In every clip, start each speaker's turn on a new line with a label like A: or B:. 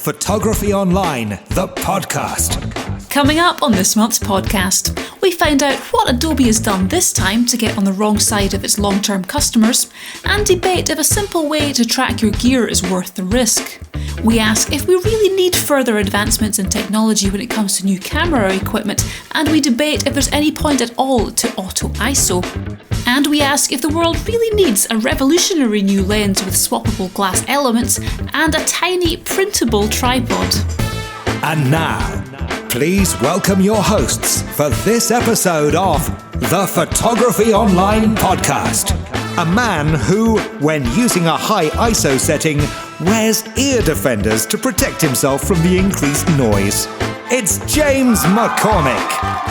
A: Photography Online, the podcast.
B: Coming up on this month's podcast, we find out what Adobe has done this time to get on the wrong side of its long-term customers, and debate if a simple way to track your gear is worth the risk. We ask if we really need further advancements in technology when it comes to new camera equipment, and we debate if there's any point at all to auto ISO. And we ask if the world really needs a revolutionary new lens with swappable glass elements and a tiny printable tripod.
A: And now, please welcome your hosts for this episode of the Photography Online podcast. A man who, when using a high ISO setting, wears ear defenders to protect himself from the increased noise. It's James McCormick.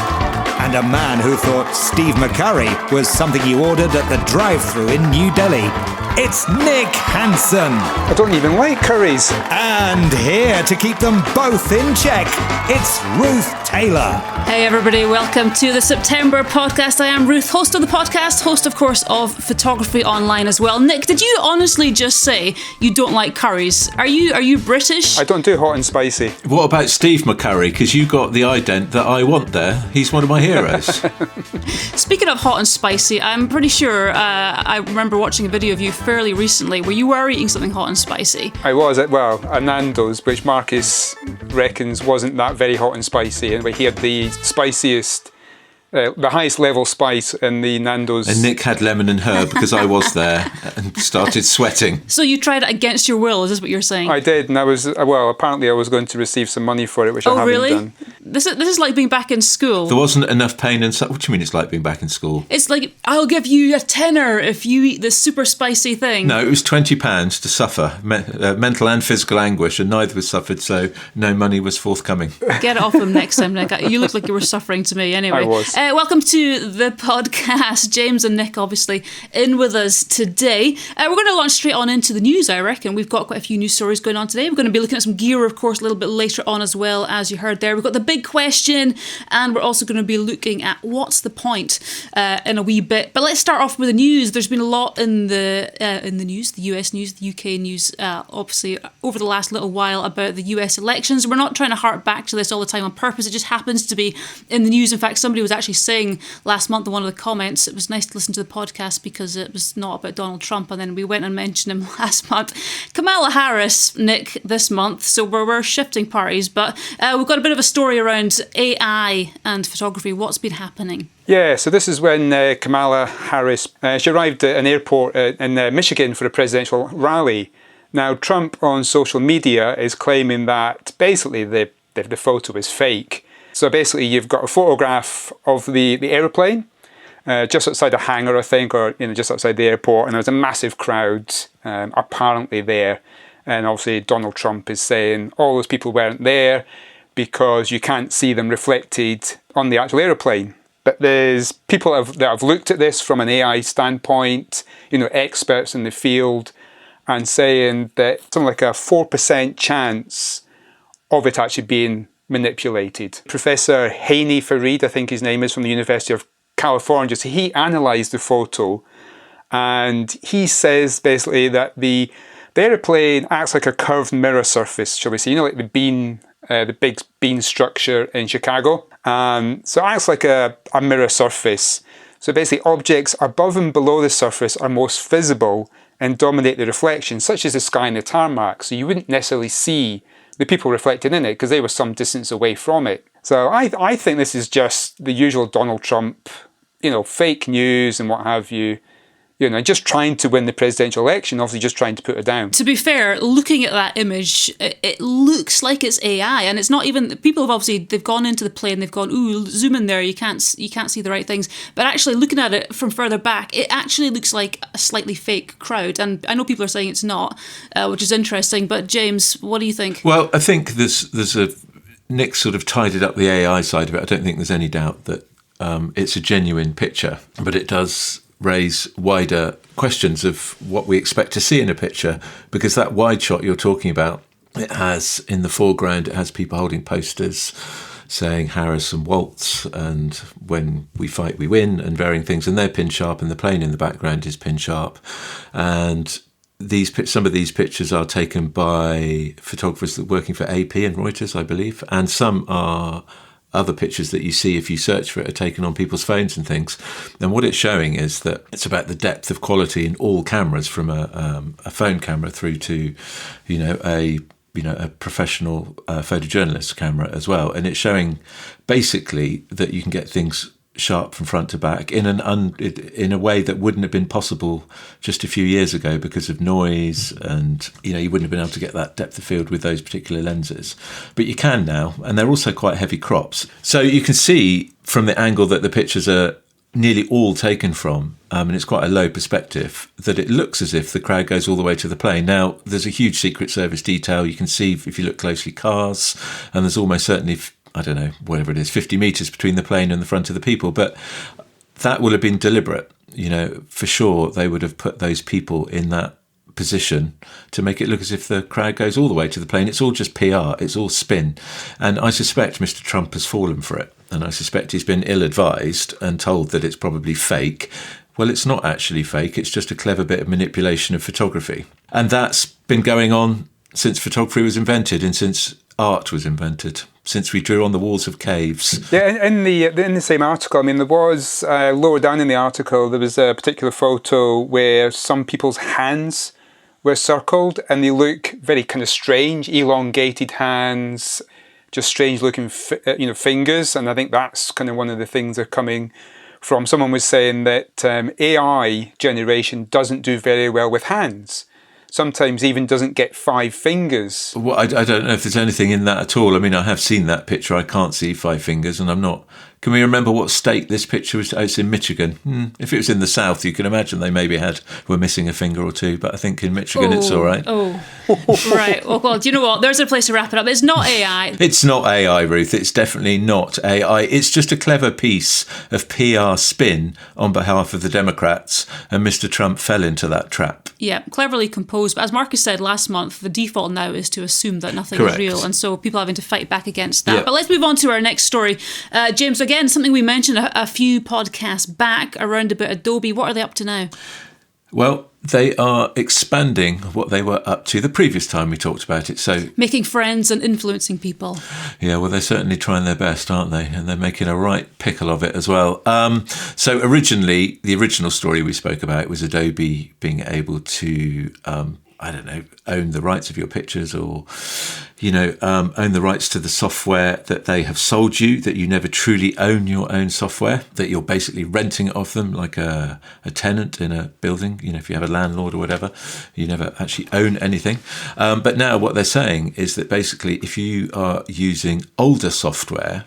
A: And a man who thought Steve McCurry was something you ordered at the drive-thru in New Delhi. It's Nick Hansen.
C: I don't even like curries.
A: And here to keep them both in check, it's Ruth Taylor.
B: Hey everybody, welcome to the September podcast. I am Ruth, host of the podcast, host of course of Photography Online as well. Nick, did you honestly just say you don't like curries? Are you British?
C: I don't do hot and spicy.
D: What about Steve McCurry? Because you got the ident that I want there. He's one of my heroes.
B: Speaking of hot and spicy, I'm pretty sure I remember watching a video of you fairly recently where you were eating something hot and spicy.
C: I was at, a Nando's, which Marcus reckons wasn't that very hot and spicy, and he had the spiciest, the highest level spice in the Nando's.
D: And Nick had lemon and herb because I was there and started sweating.
B: So you tried it against your will, is this what you're saying?
C: I did, and I was, apparently I was going to receive some money for it, which I haven't
B: really?
C: done.
B: This is like being back in school.
D: There wasn't enough pain and what do you mean it's like being back in school?
B: It's like, I'll give you a tenner if you eat this super spicy thing.
D: No, it was £20 to suffer mental and physical anguish, and neither was suffered, so no money was forthcoming.
B: Get it off him next time, Nick. You look like you were suffering to me anyway.
C: I was.
B: Welcome to the podcast. James and Nick obviously in with us today. We're going to launch straight on into the news, I reckon. We've got quite a few news stories going on today. We're going to be looking at some gear, of course, a little bit later on as well, as you heard there. We've got the big question, and we're also going to be looking at what's the point in a wee bit. But let's start off with the news. There's been a lot in the news, the US news, the UK news, obviously over the last little while about the US elections. We're not trying to hark back to this all the time on purpose. It just happens to be in the news. In fact, somebody was actually saying last month in one of the comments, it was nice to listen to the podcast because it was not about Donald Trump, and then we went and mentioned him last month. Kamala Harris, Nick, this month, so we're shifting parties, but we've got a bit of a story around AI and photography. What's been happening?
C: Yeah, so this is when Kamala Harris, she arrived at an airport in Michigan for a presidential rally. Now, Trump on social media is claiming that basically the photo is fake. So basically you've got a photograph of the aeroplane just outside a hangar, I think, or just outside the airport, and there's a massive crowd apparently there. And obviously Donald Trump is saying all those people weren't there because you can't see them reflected on the actual aeroplane. But there's people that have looked at this from an AI standpoint, experts in the field, and saying that something like a 4% chance of it actually being manipulated. Professor Haney Farid, I think his name is, from the University of California, so he analysed the photo, and he says basically that the aeroplane acts like a curved mirror surface, shall we say, like the big bean structure in Chicago. So it acts like a mirror surface. So basically objects above and below the surface are most visible and dominate the reflection, such as the sky and the tarmac. So you wouldn't necessarily see the people reflected in it because they were some distance away from it. So I think this is just the usual Donald Trump, fake news and what have you. Just trying to win the presidential election, obviously just trying to put it down. To
B: be fair, looking at that image, it looks like it's AI, and it's not even, people have obviously, they've gone into the plane, they've gone, ooh, zoom in there, you can't see the right things. But actually looking at it from further back, it actually looks like a slightly fake crowd. And I know people are saying it's not, which is interesting. But James, what do you think?
D: Well, I think Nick sort of tidied up the AI side of it. I don't think there's any doubt that it's a genuine picture, but it does raise wider questions of what we expect to see in a picture, because that wide shot you're talking about, it has in the foreground, it has people holding posters saying Harris and Waltz and when we fight we win and varying things, and they're pin sharp, and the plane in the background is pin sharp, and some of these pictures are taken by photographers that are working for AP and Reuters, I believe, and some are other pictures that you see if you search for it are taken on people's phones and things. And what it's showing is that it's about the depth of quality in all cameras, from a phone camera through to, a professional photojournalist camera as well. And it's showing basically that you can get things sharp from front to back in a way that wouldn't have been possible just a few years ago because of noise, and you wouldn't have been able to get that depth of field with those particular lenses. But you can now, and they're also quite heavy crops. So you can see from the angle that the pictures are nearly all taken from, and it's quite a low perspective, that it looks as if the crowd goes all the way to the plane. Now, there's a huge Secret Service detail. You can see, if you look closely, cars, and there's almost certainly, I don't know, whatever it is, 50 metres between the plane and the front of the people. But that will have been deliberate. For sure, they would have put those people in that position to make it look as if the crowd goes all the way to the plane. It's all just PR. It's all spin. And I suspect Mr. Trump has fallen for it. And I suspect he's been ill-advised and told that it's probably fake. Well, it's not actually fake. It's just a clever bit of manipulation of photography. And that's been going on since photography was invented and since art was invented, since we drew on the walls of caves.
C: Yeah, in the same article, there was, lower down in the article, there was a particular photo where some people's hands were circled and they look very kind of strange, elongated hands, just strange looking fingers. And I think that's kind of one of the things they're coming from. Someone was saying that AI generation doesn't do very well with hands. Sometimes even doesn't get 5 fingers.
D: Well, I don't know if there's anything in that at all. I have seen that picture. I can't see 5 fingers, and I'm not. Can we remember what state this picture was? Oh, it's in Michigan. If it was in the South, you can imagine they maybe were missing a finger or two. But I think in Michigan, it's all right.
B: Oh, right. Well, do you know what? There's a place to wrap it up. It's not AI.
D: It's not AI, Ruth. It's definitely not AI. It's just a clever piece of PR spin on behalf of the Democrats, and Mr. Trump fell into that trap.
B: Yeah, cleverly composed. But as Marcus said last month, the default now is to assume that nothing
D: Correct.
B: is real. And so people having to fight back against that.
D: Yep.
B: But let's move on to our next story. James, again, something we mentioned a few podcasts back around about Adobe. What are they up to now?
D: Well, they are expanding what they were up to the previous time we talked about it. So
B: making friends and influencing people.
D: Yeah, well, they're certainly trying their best, aren't they? And they're making a right pickle of it as well. So originally, the original story we spoke about was Adobe being able to, own the rights of your pictures, or, own the rights to the software that they have sold you, that you never truly own your own software, that you're basically renting it off them like a tenant in a building. If you have a landlord or whatever, you never actually own anything. But now what they're saying is that basically if you are using older software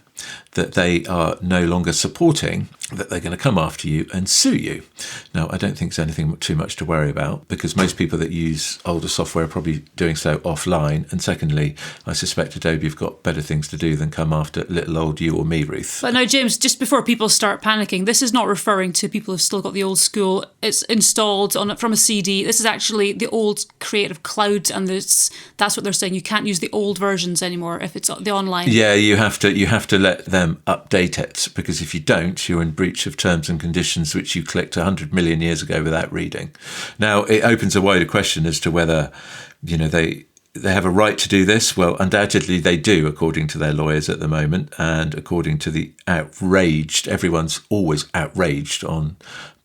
D: that they are no longer supporting, that they're going to come after you and sue you. Now, I don't think there's anything too much to worry about, because most people that use older software are probably doing so offline. And secondly, I suspect Adobe have got better things to do than come after little old you or me, Ruth.
B: But now, James, just before people start panicking, this is not referring to people who've still got the old school. It's installed from a CD. This is actually the old Creative Cloud, and that's what they're saying. You can't use the old versions anymore if it's the online.
D: Yeah, you have to let them update it, because if you don't, you're in breach of terms and conditions which you clicked 100 million years ago without reading. Now, it opens a wider question as to whether, they have a right to do this. Well, undoubtedly they do, according to their lawyers at the moment, and according to the outraged, everyone's always outraged on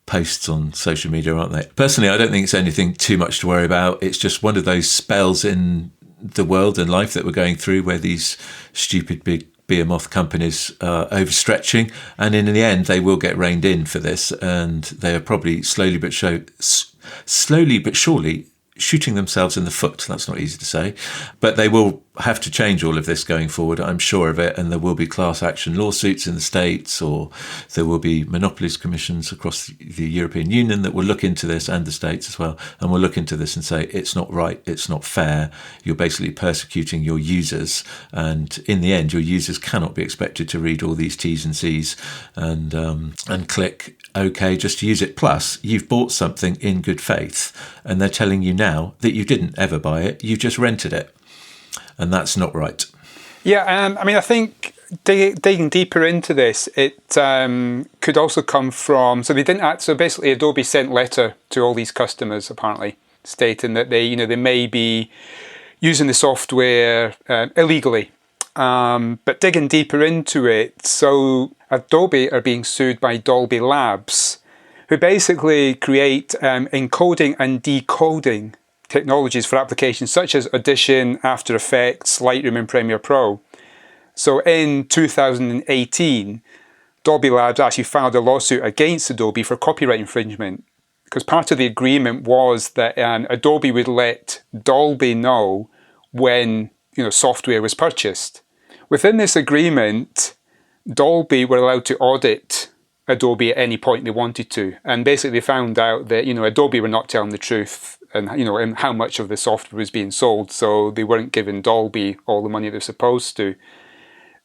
D: posts on social media, aren't they? Personally, I don't think it's anything too much to worry about. It's just one of those spells in the world and life that we're going through, where these stupid big behemoth companies are overstretching, and in the end they will get reined in for this, and they are probably slowly but surely shooting themselves in the foot. That's not easy to say, but they will have to change all of this going forward, I'm sure of it, and there will be class action lawsuits in the States, or there will be monopolies commissions across the European Union that will look into this, and the States as well, and will look into this and say it's not right, it's not fair, you're basically persecuting your users, and in the end your users cannot be expected to read all these T's and C's and click OK just to use it. Plus, you've bought something in good faith, and they're telling you now that you didn't ever buy it, you just rented it. And that's not right.
C: Yeah, I think digging deeper into this, it could also come from, so basically Adobe sent a letter to all these customers, apparently, stating that they may be using the software illegally. But digging deeper into it, so Adobe are being sued by Dolby Labs, who basically create encoding and decoding technologies for applications such as Audition, After Effects, Lightroom and Premiere Pro. So in 2018, Dolby Labs actually filed a lawsuit against Adobe for copyright infringement, because part of the agreement was that Adobe would let Dolby know when software was purchased. Within this agreement, Dolby were allowed to audit Adobe at any point they wanted to, and basically found out that Adobe were not telling the truth and and how much of the software was being sold, so they weren't giving Dolby all the money they're supposed to.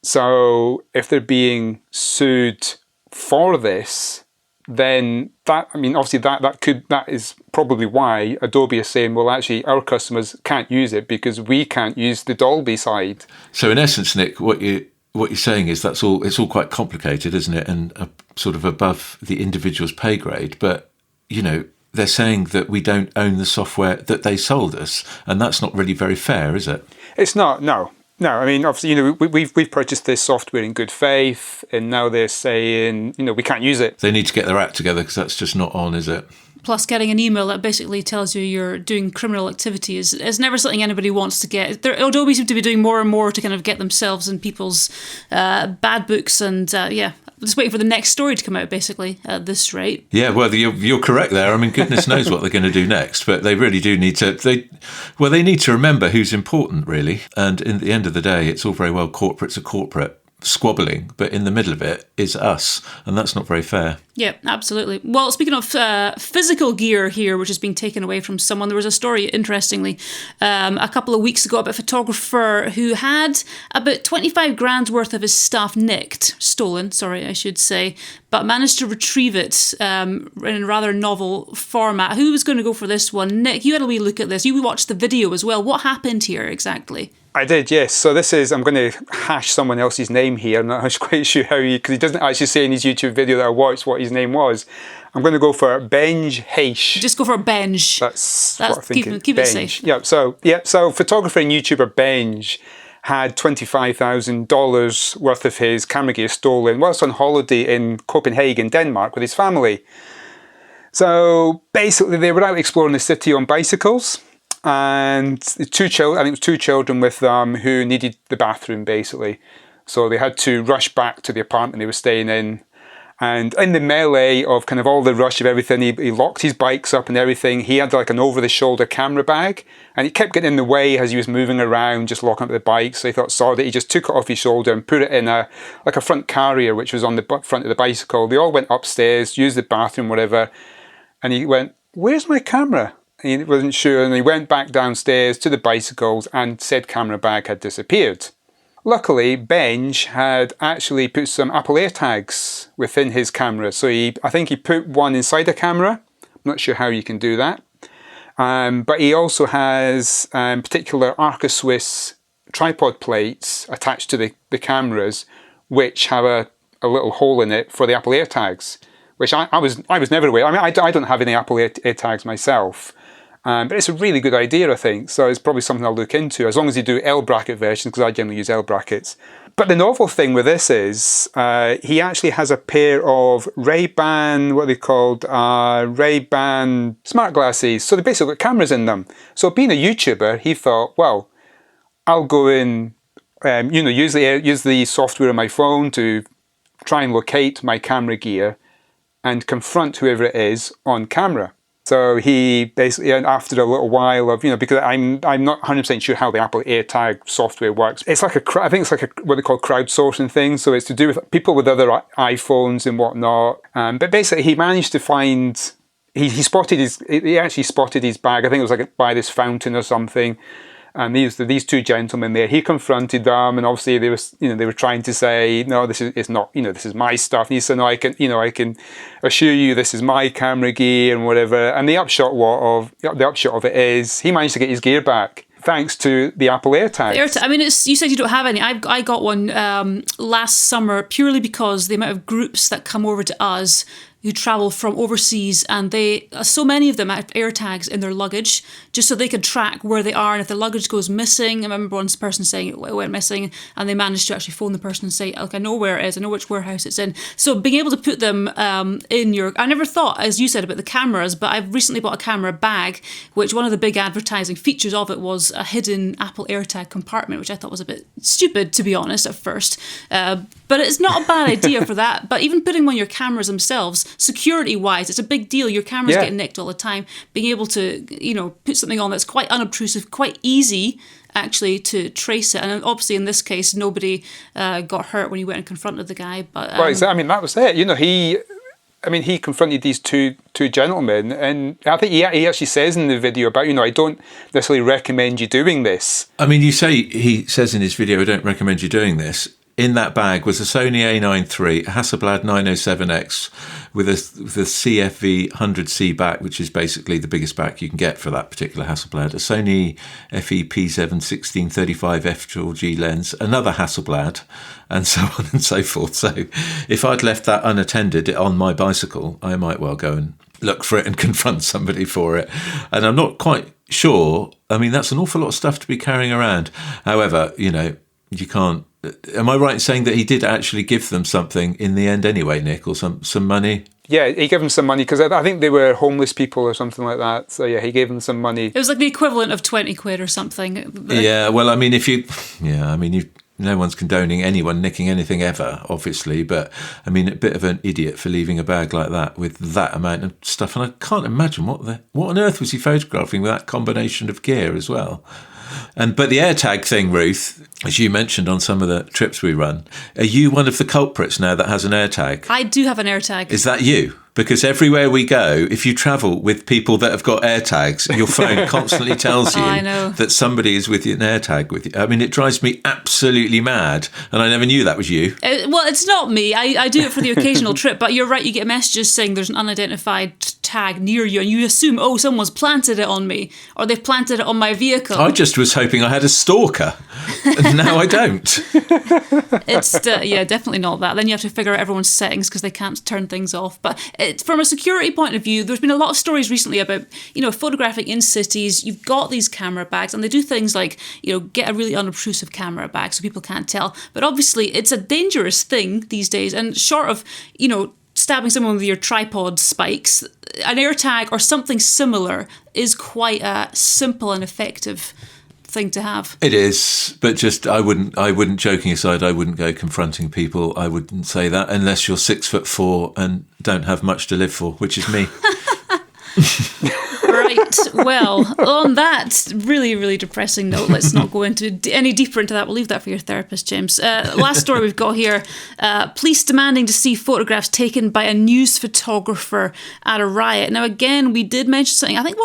C: So if they're being sued for this, then that is probably why Adobe is saying, well, actually, our customers can't use it because we can't use the Dolby side.
D: So in essence, Nick, what you're saying is it's all quite complicated, isn't it? And sort of above the individual's pay grade. But, they're saying that we don't own the software that they sold us. And that's not really very fair, is it?
C: It's not, no. No, I mean, obviously, we've purchased this software in good faith, and now they're saying, we can't use it.
D: They need to get their act together because that's just not on, is it?
B: Plus, getting an email that basically tells you you're doing criminal activity is never something anybody wants to get. Adobe seem to be doing more and more to kind of get themselves in people's bad books, and just waiting for the next story to come out, basically, at this rate.
D: Yeah, well, you're correct there. I mean, goodness knows what they're going to do next, but they really do need to. They need to remember who's important, really. And in the end of the day, it's all very well corporate's a corporate squabbling, but in the middle of it is us, and that's not very fair.
B: Yeah, absolutely. Well, speaking of physical gear here, which is being taken away from someone, there was a story, interestingly, a couple of weeks ago about a photographer who had about 25 grand's worth of his stuff stolen, I should say, but managed to retrieve it in a rather novel format. Who was going to go for this one? Nick, you had a wee look at this. You watched the video as well. What happened here exactly?
C: I did, yes. So I'm going to hash someone else's name here. I'm not quite sure how because he doesn't actually say in his YouTube video that I watched what his name was. I'm going to go for Benj Heish.
B: Just go for Benj.
C: That's what I'm thinking.
B: Keep it safe.
C: So photographer and YouTuber Benj had $25,000 worth of his camera gear stolen whilst on holiday in Copenhagen, Denmark, with his family. So basically, they were out exploring the city on bicycles. And two children with them who needed the bathroom, basically. So they had to rush back to the apartment they were staying in. And in the melee of kind of all the rush of everything, he locked his bikes up and everything. He had like an over-the-shoulder camera bag, and he kept getting in the way as he was moving around, just locking up the bike. So he saw that he just took it off his shoulder and put it in a front carrier, which was on the front of the bicycle. They all went upstairs, used the bathroom, whatever. And he went, "Where's my camera?" He wasn't sure, and he went back downstairs to the bicycles, and said camera bag had disappeared. Luckily, Benj had actually put some Apple AirTags within his camera. So I think he put one inside the camera. I'm not sure how you can do that. But he also has particular Arca Swiss tripod plates attached to the cameras, which have a little hole in it for the Apple AirTags, which I was never aware. I mean, I don't have any Apple AirTags myself. But it's a really good idea, I think. So it's probably something I'll look into, as long as you do L bracket versions, because I generally use L brackets. But the novel thing with this is he actually has a pair of Ray-Ban, what are they called? Ray-Ban smart glasses. So they basically got cameras in them. So being a YouTuber, he thought, well, I'll go in, use the software on my phone to try and locate my camera gear and confront whoever it is on camera. So he basically, after a little while of, because I'm not 100% sure how the Apple AirTag software works. It's like I think it's like what they call crowdsourcing thing. So it's to do with people with other iPhones and whatnot. But basically, he managed to find, he actually spotted his bag. I think it was like by this fountain or something. And these two gentlemen there, he confronted them, and obviously they were trying to say, no, this is not, this is my stuff. And he said, no, I can assure you this is my camera gear and whatever. And the upshot of it is he managed to get his gear back thanks to the Apple AirTags.
B: I mean, you said you don't have any. I got one last summer purely because the amount of groups that come over to us who travel from overseas, and so many of them have AirTags in their luggage just so they could track where they are, and if the luggage goes missing. I remember one person saying it went missing, and they managed to actually phone the person and say, "Look, I know where it is. I know which warehouse it's in." So being able to put them in your... I never thought, as you said, about the cameras, but I've recently bought a camera bag, which one of the big advertising features of it was a hidden Apple AirTag compartment, which I thought was a bit stupid, to be honest, at first. But it's not a bad idea for that. But even putting on your cameras themselves, security-wise, it's a big deal. Your cameras get nicked all the time. Being able to, put something on that's quite unobtrusive, quite easy, actually, to trace it. And obviously, in this case, nobody got hurt when he went and confronted the guy. But
C: that was it. He confronted these two gentlemen, and I think he actually says in the video about, I don't necessarily recommend you doing this.
D: I mean, he says in his video, I don't recommend you doing this. In that bag was a Sony A9 III, a Hasselblad 907X with a CFV 100C back, which is basically the biggest back you can get for that particular Hasselblad, a Sony FE-P7 1635 f/G lens, another Hasselblad, and so on and so forth. So if I'd left that unattended on my bicycle, I might well go and look for it and confront somebody for it. And I'm not quite sure. I mean, that's an awful lot of stuff to be carrying around. However, you can't... Am I right in saying that he did actually give them something in the end anyway, Nick, or some money?
C: Yeah, he gave them some money because I think they were homeless people or something like that. So yeah, he gave them some money.
B: It was like the equivalent of 20 quid or something.
D: Yeah, well, I mean, no one's condoning anyone nicking anything ever, obviously, but I mean, a bit of an idiot for leaving a bag like that with that amount of stuff. And I can't imagine what on earth was he photographing with that combination of gear as well. But the AirTag thing, Ruth, as you mentioned on some of the trips we run, are you one of the culprits now that has an AirTag?
B: I do have an AirTag.
D: Is that you? Because everywhere we go, if you travel with people that have got AirTags, your phone constantly tells you that somebody is with you, an AirTag with you. I mean, it drives me absolutely mad, and I never knew that was you.
B: Well, it's not me. I do it for the occasional trip, but you're right, you get messages saying there's an unidentified tag near you, and you assume, someone's planted it on me, or they've planted it on my vehicle.
D: I just was hoping I had a stalker, and now I don't.
B: It's, definitely not that. Then you have to figure out everyone's settings because they can't turn things off. But from a security point of view, there's been a lot of stories recently about, photographing in cities. You've got these camera bags, and they do things like, get a really unobtrusive camera bag so people can't tell. But obviously, it's a dangerous thing these days, and short of, stabbing someone with your tripod spikes, an AirTag or something similar is quite a simple and effective thing to have.
D: It is, but just I wouldn't, joking aside, I wouldn't go confronting people. I wouldn't say that unless you're 6'4" and don't have much to live for, which is me.
B: Right, well, on that really, really depressing note, let's not go into any deeper into that. We'll leave that for your therapist, James. Last story we've got here, police demanding to see photographs taken by a news photographer at a riot. Now, again, we did mention something, I think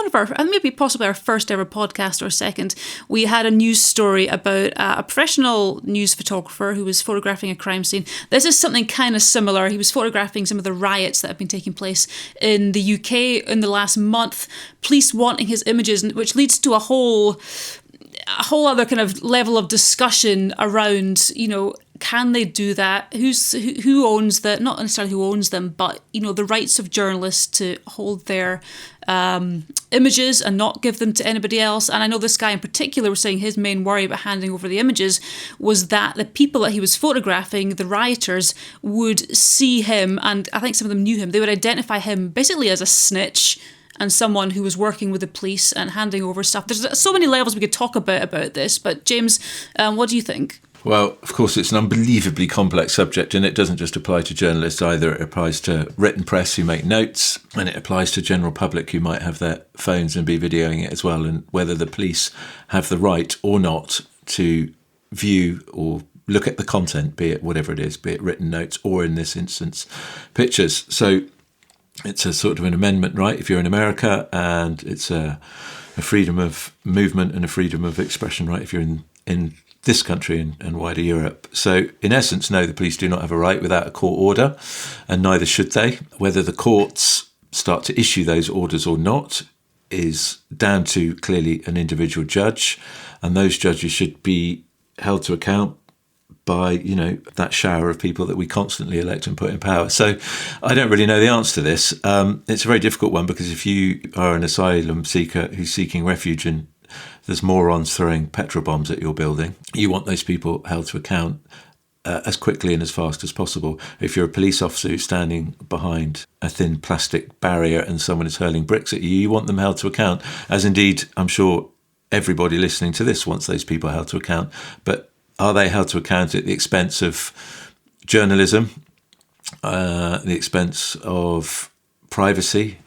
B: maybe possibly our first ever podcast or second, we had a news story about a professional news photographer who was photographing a crime scene. This is something kind of similar. He was photographing some of the riots that have been taking place in the UK in the last month. Police wanting his images, which leads to a whole other kind of level of discussion around, can they do that? Who owns that? Not necessarily who owns them, but, the rights of journalists to hold their images and not give them to anybody else. And I know this guy in particular was saying his main worry about handing over the images was that the people that he was photographing, the rioters, would see him, and I think some of them knew him, they would identify him basically as a snitch and someone who was working with the police and handing over stuff. There's so many levels we could talk about this, but James, what do you think?
D: Well, of course, it's an unbelievably complex subject, and it doesn't just apply to journalists either. It applies to written press who make notes, and it applies to general public who might have their phones and be videoing it as well, and whether the police have the right or not to view or look at the content, be it whatever it is, be it written notes or, in this instance, pictures. So it's a sort of an amendment, right, if you're in America, and it's a freedom of movement and a freedom of expression, right, if you're in this country and wider Europe. So in essence, no, the police do not have a right without a court order, and neither should they. Whether the courts start to issue those orders or not is down to clearly an individual judge, and those judges should be held to account by, that shower of people that we constantly elect and put in power. So I don't really know the answer to this. It's a very difficult one, because if you are an asylum seeker who's seeking refuge and there's morons throwing petrol bombs at your building, you want those people held to account as quickly and as fast as possible. If you're a police officer who's standing behind a thin plastic barrier and someone is hurling bricks at you, you want them held to account, as indeed I'm sure everybody listening to this wants those people held to account. But are they held to account at the expense of journalism, the expense of privacy?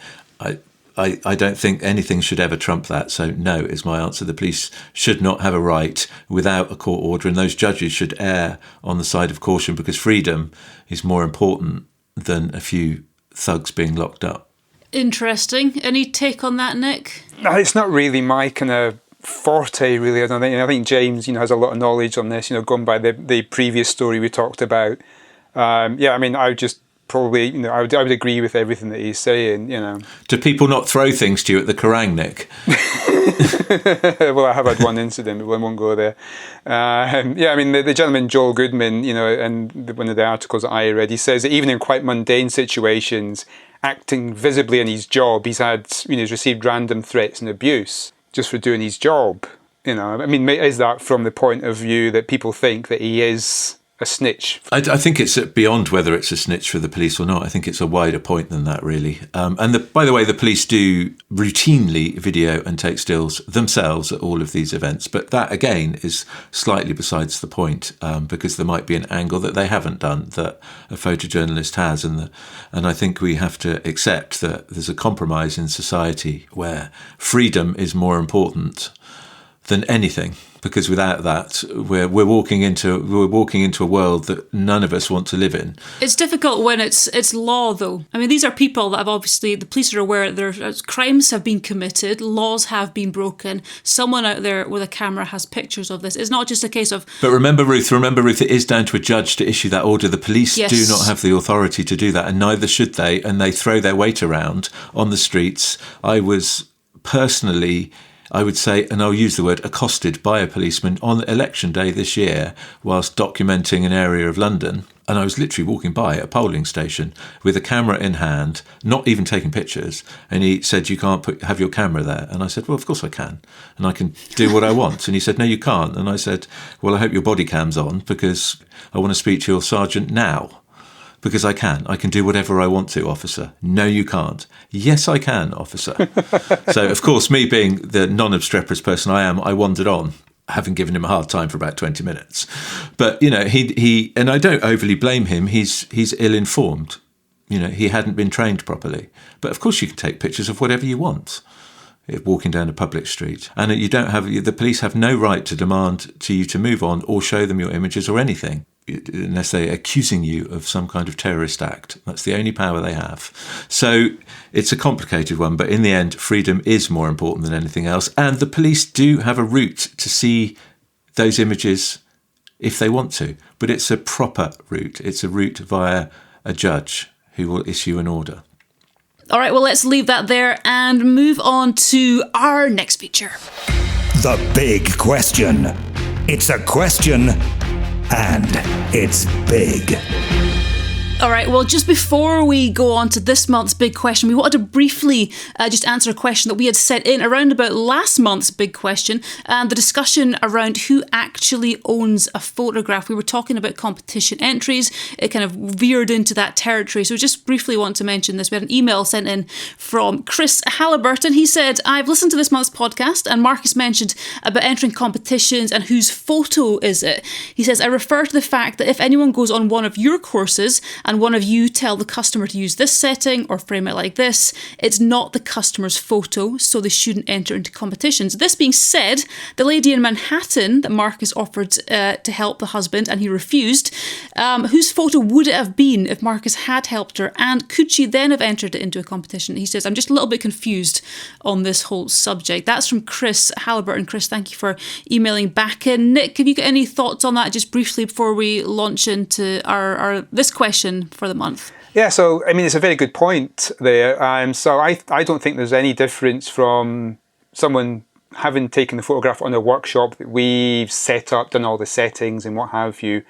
D: I don't think anything should ever trump that. So no is my answer. The police should not have a right without a court order, and those judges should err on the side of caution, because freedom is more important than a few thugs being locked up.
B: Interesting. Any take on that, Nick?
C: No, it's not really my kind of forte, really. I think James, has a lot of knowledge on this. Going by the previous story we talked about. I would just probably, I would agree with everything that he's saying.
D: Do people not throw things to you at the Kerrang, Nick?
C: Well, I have had one incident, but I won't go there. The gentleman Joel Goodman, and one of the articles that I read, he says that even in quite mundane situations, acting visibly in his job, he's received random threats and abuse just for doing his job. Is that from the point of view that people think that he is a snitch?
D: I think it's beyond whether it's a snitch for the police or not. I think it's a wider point than that, really. By the way, the police do routinely video and take stills themselves at all of these events. But that, again, is slightly besides the point, because there might be an angle that they haven't done that a photojournalist has. And I think we have to accept that there's a compromise in society where freedom is more important than anything, because without that, we're walking into a world that none of us want to live in.
B: It's difficult when it's law, though. These are people that have obviously, the police are aware that crimes have been committed, laws have been broken. Someone out there with a camera has pictures of this. It's not just a case of.
D: But remember, Ruth, it is down to a judge to issue that order. The police do not have the authority to do that, and neither should they. And they throw their weight around on the streets. I was personally, I would say, and I'll use the word, accosted by a policeman on election day this year whilst documenting an area of London. And I was literally walking by a polling station with a camera in hand, not even taking pictures. And he said, "You can't have your camera there." And I said, "Well, of course I can. And I can do what I want." And he said, "No, you can't." And I said, "Well, I hope your body cam's on, because I want to speak to your sergeant now. Because I can do whatever I want to, officer." "No, you can't." "Yes, I can, officer." So, of course, me being the non-obstreperous person I am, I wandered on, having given him a hard time for about 20 minutes. But, he and I don't overly blame him. He's ill-informed. He hadn't been trained properly. But, of course, you can take pictures of whatever you want walking down a public street. And the police have no right to demand to you to move on or show them your images or anything, unless they're accusing you of some kind of terrorist act. That's the only power they have. So it's a complicated one, but in the end, freedom is more important than anything else. And the police do have a route to see those images if they want to, but it's a proper route. It's a route via a judge who will issue an order.
B: All right, well, let's leave that there and move on to our next feature.
A: The big question. It's a question, and it's big.
B: All right, well, just before we go on to this month's big question, we wanted to briefly just answer a question that we had sent in around about last month's big question, and the discussion around who actually owns a photograph. We were talking about competition entries. It kind of veered into that territory. So we just briefly want to mention this. We had an email sent in from Chris Halliburton. He said, "I've listened to this month's podcast, and Marcus mentioned about entering competitions and whose photo is it. He says, I refer to the fact that if anyone goes on one of your courses and one of you tell the customer to use this setting or frame it like this, it's not the customer's photo, so they shouldn't enter into competitions." This being said, the lady in Manhattan that Marcus offered to help the husband and he refused, whose photo would it have been if Marcus had helped her, and could she then have entered it into a competition? He says, "I'm just a little bit confused on this whole subject." That's from Chris Halliburton. Chris, thank you for emailing back in. Nick, have you got any thoughts on that just briefly before we launch into our this question for the month?
C: Yeah, so it's a very good point there. So I don't think there's any difference from someone having taken the photograph on a workshop that we've set up, done all the settings and what have you,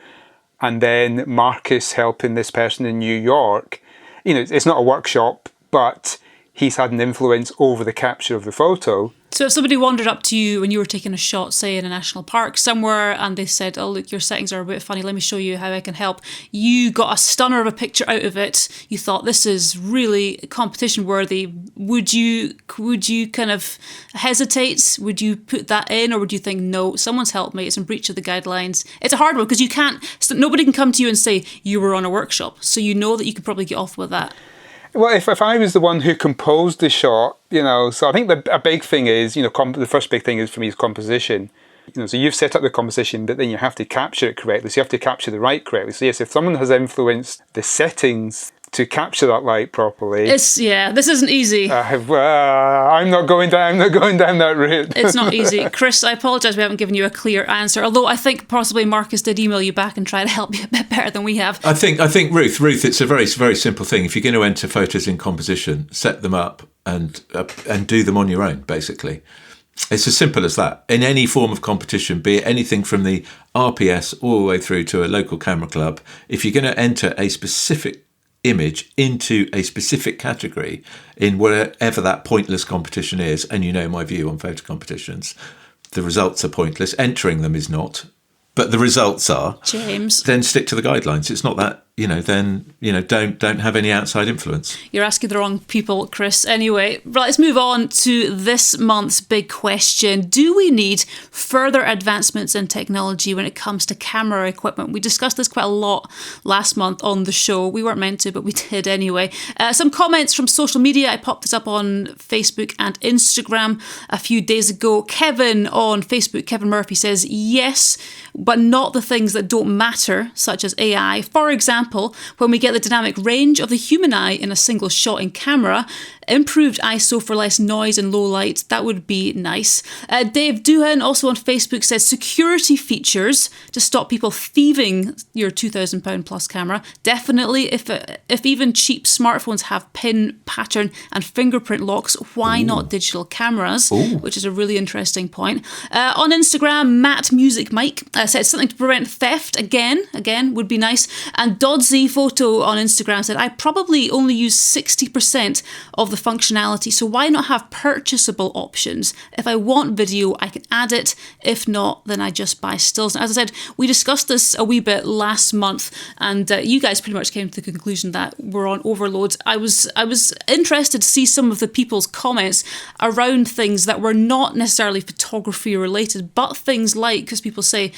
C: and then Marcus helping this person in New York. You know, it's not a workshop, but he's had an influence over the capture of the photo.
B: So if somebody wandered up to you when you were taking a shot, say in a national park somewhere, and they said, oh, look, your settings are a bit funny, let me show you how I can help. You got a stunner of a picture out of it. You thought, this is really competition worthy. Would you kind of hesitate? Would you put that in? Or would you think, no, someone's helped me, it's in breach of the guidelines? It's a hard one because you can't, nobody can come to you and say you were on a workshop. So you know that you could probably get off with that.
C: Well, if I was the one who composed the shot, you know, so I think a big thing is, you know, the first big thing is for me is composition. You know, so you've set up the composition, but then you have to capture it correctly. So you have to capture the light correctly. So yes, if someone has influenced the settings to capture that light properly,
B: this isn't easy.
C: I'm not going down that route.
B: It's not easy. Chris, I apologise we haven't given you a clear answer, although I think possibly Marcus did email you back and try to help you a bit better than we have.
D: I think Ruth, it's a very, very simple thing. If you're going to enter photos in composition, set them up and do them on your own, basically. It's as simple as that. In any form of competition, be it anything from the RPS all the way through to a local camera club, if you're going to enter a specific image into a specific category in whatever that pointless competition is, and you know my view on photo competitions, the results are pointless. Entering them is not, but the results are.
B: James.
D: Then stick to the guidelines. It's not that, don't have any outside influence.
B: You're asking the wrong people, Chris. Anyway, right, let's move on to this month's big question. Do we need further advancements in technology when it comes to camera equipment? We discussed this quite a lot last month on the show. We weren't meant to, but we did anyway. Some comments from social media. I popped this up on Facebook and Instagram a few days ago. Kevin on Facebook, Kevin Murphy, says yes, but not the things that don't matter, such as AI. For example, when we get the dynamic range of the human eye in a single shot in camera, improved ISO for less noise and low light, that would be nice. Dave Doohan, also on Facebook, says security features to stop people thieving your £2,000 plus camera. Definitely, if even cheap smartphones have pin, pattern and fingerprint locks, why not digital cameras? Which is a really interesting point. On Instagram, Matt Music Mike said something to prevent theft. Again, would be nice. And Dodzy Photo on Instagram said, I probably only use 60% of the functionality, so why not have purchasable options? If I want video, I can add it. If not, then I just buy stills. As I said, we discussed this a wee bit last month, and you guys pretty much came to the conclusion that we're on overload. I was interested to see some of the people's comments around things that were not necessarily photography related, but things like, because people say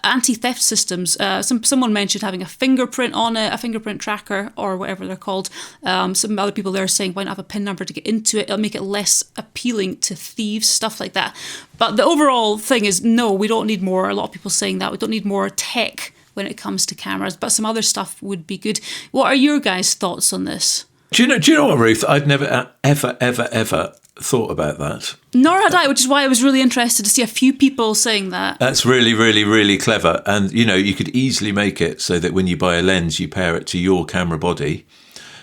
B: anti-theft systems. Someone mentioned having a fingerprint on it, a fingerprint tracker, or whatever they're called. Some other people there are saying, why not have a PIN number to get into it? It'll make it less appealing to thieves, stuff like that. But the overall thing is, no, we don't need more. A lot of people saying that. We don't need more tech when it comes to cameras, but some other stuff would be good. What are your guys' thoughts on this?
D: Do you know what, Ruth? I'd never, ever thought about that.
B: Nor had I, which is why I was really interested to see a few people saying that.
D: That's really, really, really clever. And, you could easily make it so that when you buy a lens, you pair it to your camera body,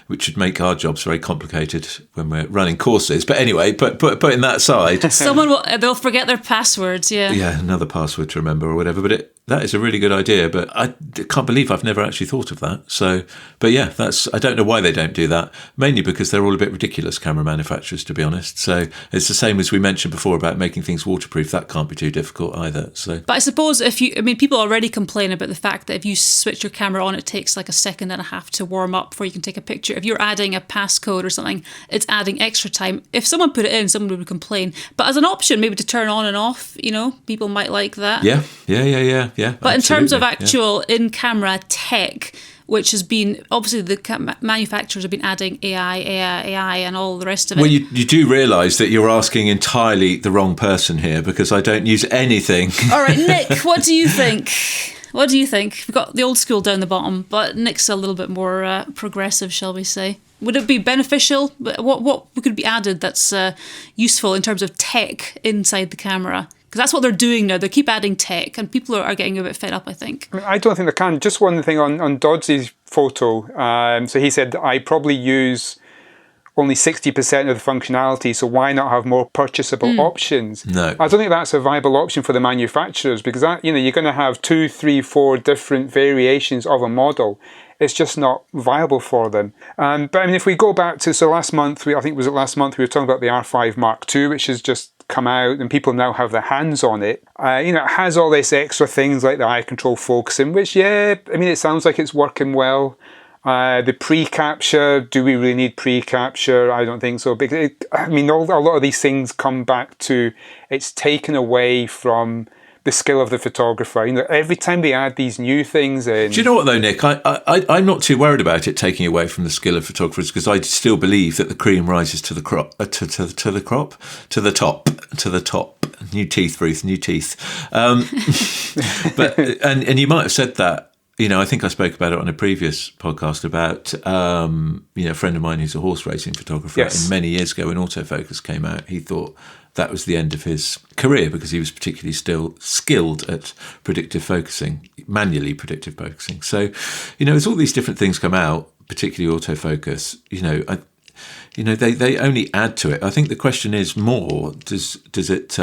D: which would make our jobs very complicated when we're running courses. But anyway, putting that aside.
B: They'll forget their passwords, yeah.
D: Yeah, another password to remember or whatever. But that is a really good idea. But I can't believe I've never actually thought of that. So, but yeah, I don't know why they don't do that. Mainly because they're all a bit ridiculous, camera manufacturers, to be honest. So it's the same as we mentioned before about making things waterproof. That can't be too difficult either. So,
B: but I suppose people already complain about the fact that if you switch your camera on, it takes like a second and a half to warm up before you can take a picture. If you're adding a passcode or something, it's adding extra time. If someone put it in, someone would complain. But as an option, maybe to turn on and off, people might like that.
D: Yeah.
B: But in terms of actual in-camera tech, which has been, obviously the manufacturers have been adding AI and all the rest of it.
D: Well, you do realise that you're asking entirely the wrong person here, because I don't use anything.
B: All right, Nick, what do you think? What do you think? We've got the old school down the bottom, but Nick's a little bit more progressive, shall we say. Would it be beneficial? What could be added that's useful in terms of tech inside the camera? Because that's what they're doing now. They keep adding tech, and people are getting a bit fed up, I think.
C: I don't think they can. Just one thing on Dodsy's photo. So he said, I probably use only 60% of the functionality, so why not have more purchasable options?
D: No.
C: I don't think that's a viable option for the manufacturers, because that, you're going to have 2, 3, 4 different variations of a model. It's just not viable for them. But I mean, if we go back to, so last month, I think it was last month, we were talking about the R5 Mark II, which has just come out and people now have their hands on it. It has all this extra things like the eye control focusing, which, it sounds like it's working well. The pre-capture, do we really need pre-capture? I don't think so. Because a lot of these things come back to, it's taken away from the skill of the photographer. Every time they add these new things in.
D: Do you know what though, Nick? I'm not too worried about it taking away from the skill of photographers, because I still believe that the cream rises to the top. New teeth, Ruth. New teeth. But and you might have said that. I think I spoke about it on a previous podcast about, a friend of mine who's a horse racing photographer.
C: Yes.
D: And many years ago when autofocus came out, he thought that was the end of his career because he was particularly still skilled at predictive focusing, manually predictive focusing. So, as all these different things come out, particularly autofocus, they only add to it. I think the question is more, does it...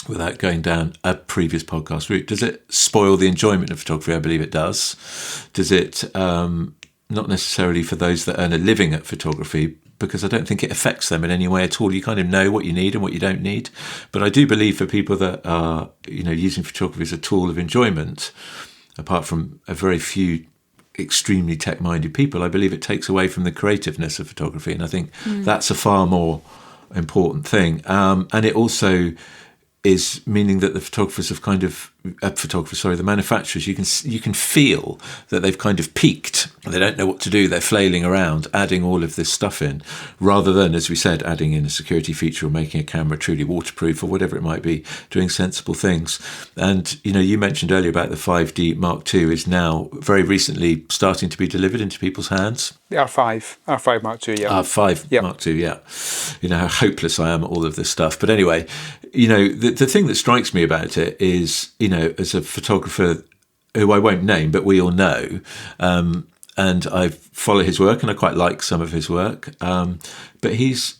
D: without going down a previous podcast route, does it spoil the enjoyment of photography? I believe it does. Does it, not necessarily for those that earn a living at photography, because I don't think it affects them in any way at all. You kind of know what you need and what you don't need. But I do believe for people that are, using photography as a tool of enjoyment, apart from a very few extremely tech-minded people, I believe it takes away from the creativeness of photography. And I think that's a far more important thing. And it also is meaning that the photographers have the manufacturers, you can feel that they've kind of peaked. They don't know what to do. They're flailing around, adding all of this stuff in, rather than, as we said, adding in a security feature or making a camera truly waterproof or whatever it might be, doing sensible things. And, you mentioned earlier about the 5D Mark II is now very recently starting to be delivered into people's hands.
C: The R5 Mark II, yeah.
D: R5 Mark II, yeah. How hopeless I am at all of this stuff. But anyway, the thing that strikes me about it is, as a photographer who I won't name, but we all know, and I follow his work and I quite like some of his work, but he's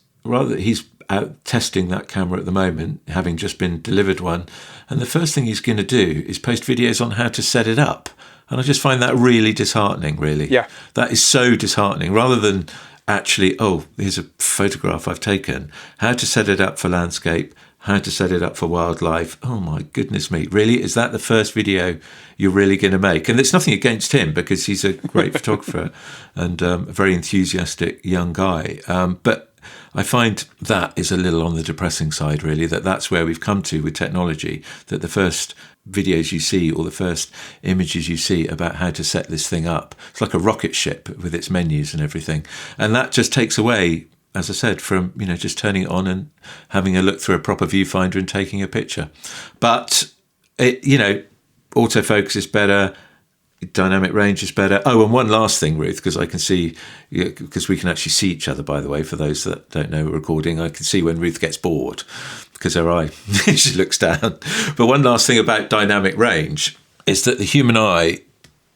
D: out testing that camera at the moment, having just been delivered one, and the first thing he's going to do is post videos on how to set it up. And I just find that really disheartening, really.
C: Yeah.
D: That is so disheartening. Rather than actually, here's a photograph I've taken, how to set it up for landscape, how to set it up for wildlife. Oh my goodness me. Really? Is that the first video you're really going to make? And it's nothing against him because he's a great photographer and a very enthusiastic young guy. But I find that is a little on the depressing side, really, that's where we've come to with technology, that the first videos you see or the first images you see about how to set this thing up, it's like a rocket ship with its menus and everything. And that just takes away, as I said, from, just turning it on and having a look through a proper viewfinder and taking a picture. But, autofocus is better, dynamic range is better. Oh, and one last thing, Ruth, because I can see, because we can actually see each other, by the way, for those that don't know we're recording, I can see when Ruth gets bored because her eye, she looks down. But one last thing about dynamic range is that the human eye,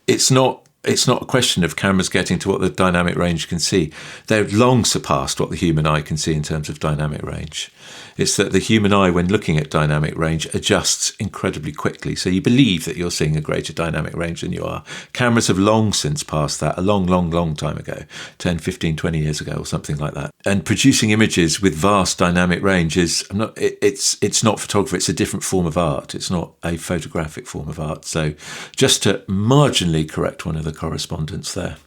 D: it's not a question of cameras getting to what the dynamic range can see. They've long surpassed what the human eye can see in terms of dynamic range. It's that the human eye, when looking at dynamic range, adjusts incredibly quickly. So you believe that you're seeing a greater dynamic range than you are. Cameras have long since passed that, a long, long, long time ago, 10, 15, 20 years ago or something like that. And producing images with vast dynamic range it's not photography, it's a different form of art. It's not a photographic form of art. So just to marginally correct one of the correspondents there.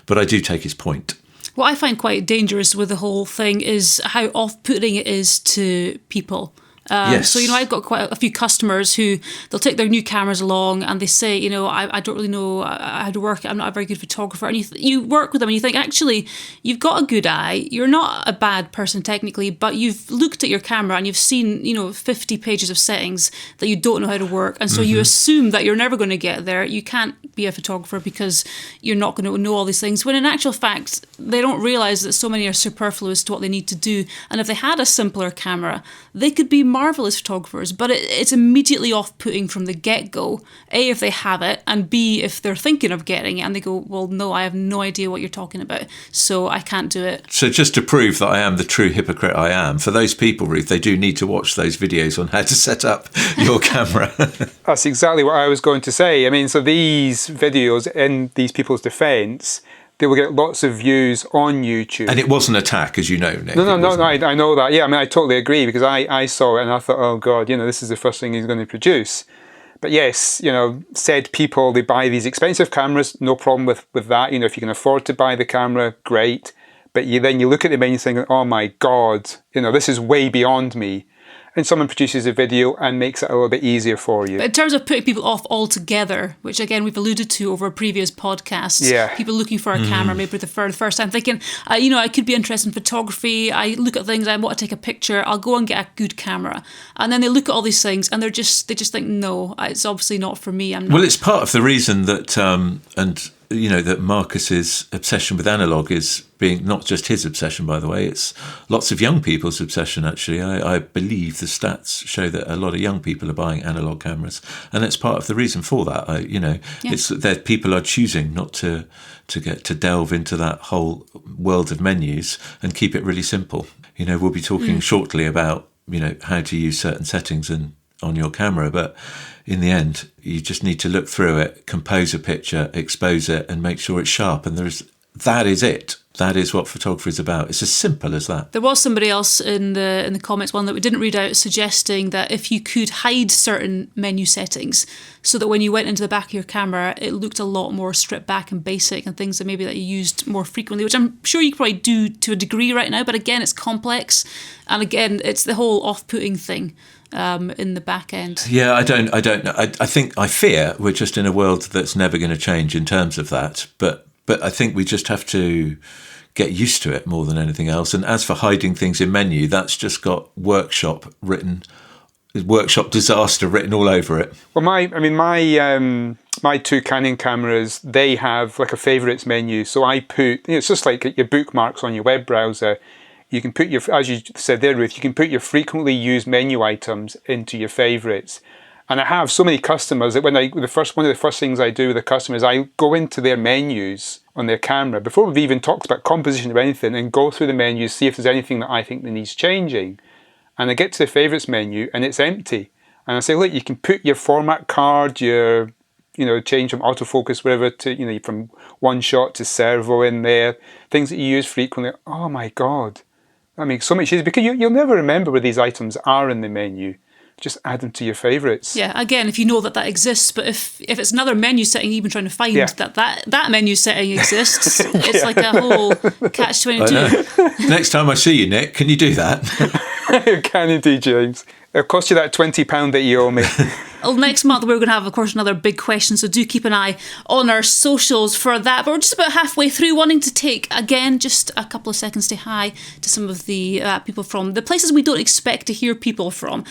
D: But I do take his point.
B: What I find quite dangerous with the whole thing is how off-putting it is to people.
D: Yes.
B: So, I've got quite a few customers who they'll take their new cameras along and they say, I don't really know how to work. I'm not a very good photographer. And you work with them and you think, actually, you've got a good eye. You're not a bad person technically, but you've looked at your camera and you've seen, 50 pages of settings that you don't know how to work. And so you assume that you're never going to get there. You can't be a photographer because you're not going to know all these things. When in actual fact, they don't realise that so many are superfluous to what they need to do. And if they had a simpler camera, they could be marvellous photographers. But it's immediately off-putting from the get-go. A, if they have it, and B, if they're thinking of getting it and they go, well, no, I have no idea what you're talking about, so I can't do it.
D: So just to prove that I am the true hypocrite I am, for those people, Ruth, they do need to watch those videos on how to set up your camera.
C: That's exactly what I was going to say. I mean, so these videos, in these people's defence, they will get lots of views on YouTube.
D: And it was an attack, as you know, Nick.
C: No, I know that. Yeah, I mean, I totally agree, because I saw it and I thought, oh God, this is the first thing he's going to produce. But yes, said people, they buy these expensive cameras, no problem with that. If you can afford to buy the camera, great. But then you look at the menu thinking, oh my God, this is way beyond me. And someone produces a video and makes it a little bit easier for you.
B: But in terms of putting people off altogether, which again we've alluded to over previous podcasts, people looking for a camera maybe for the first time, thinking, I could be interested in photography, I look at things, I want to take a picture, I'll go and get a good camera. And then they look at all these things and they just think, no, it's obviously not for me. I'm not.
D: Well, it's part of the reason that, that Marcus's obsession with analog is being not just his obsession, by the way, it's lots of young people's obsession, actually. I believe the stats show that a lot of young people are buying analog cameras, and it's part of the reason for that. It's that people are choosing not to delve into that whole world of menus and keep it really simple. We'll be talking shortly about, how to use certain settings on your camera, but in the end, you just need to look through it, compose a picture, expose it, and make sure it's sharp. And that is it. That is what photography is about. It's as simple as that.
B: There was somebody else in the comments, one that we didn't read out, suggesting that if you could hide certain menu settings so that when you went into the back of your camera, it looked a lot more stripped back and basic and things that maybe that you used more frequently, which I'm sure you could probably do to a degree right now. But again, it's complex. And again, it's the whole off-putting thing. In the back end.
D: Yeah, I don't know. I fear we're just in a world that's never going to change in terms of that. But I think we just have to get used to it more than anything else. And as for hiding things in menu, that's just got workshop disaster written all over it. Well,
C: my two Canon cameras, they have like a favourites menu. So I put, it's just like your bookmarks on your web browser. You can put as you said there, Ruth, you can put your frequently used menu items into your favourites. And I have so many customers that one of the first things I do with a customer is I go into their menus on their camera before we've even talked about composition or anything, and go through the menus, see if there's anything that I think that needs changing. And I get to the favourites menu and it's empty. And I say, look, you can put your format card, your change from autofocus, whatever, to from one shot to servo in there, things that you use frequently. Oh my God. That makes so much easier, because you'll never remember where these items are in the menu. Just add them to your favourites.
B: Yeah, again, if you know that exists, but if it's another menu setting you've been trying to find that menu setting exists, it's like a whole catch-22.
D: Next time I see you, Nick, can you do that?
C: Can indeed, James. It'll cost you that £20 that you owe me.
B: Well, next month we're going to have, of course, another big question, so do keep an eye on our socials for that. But we're just about halfway through, wanting to take, again, just a couple of seconds to hi to some of the people from the places we don't expect to hear people from.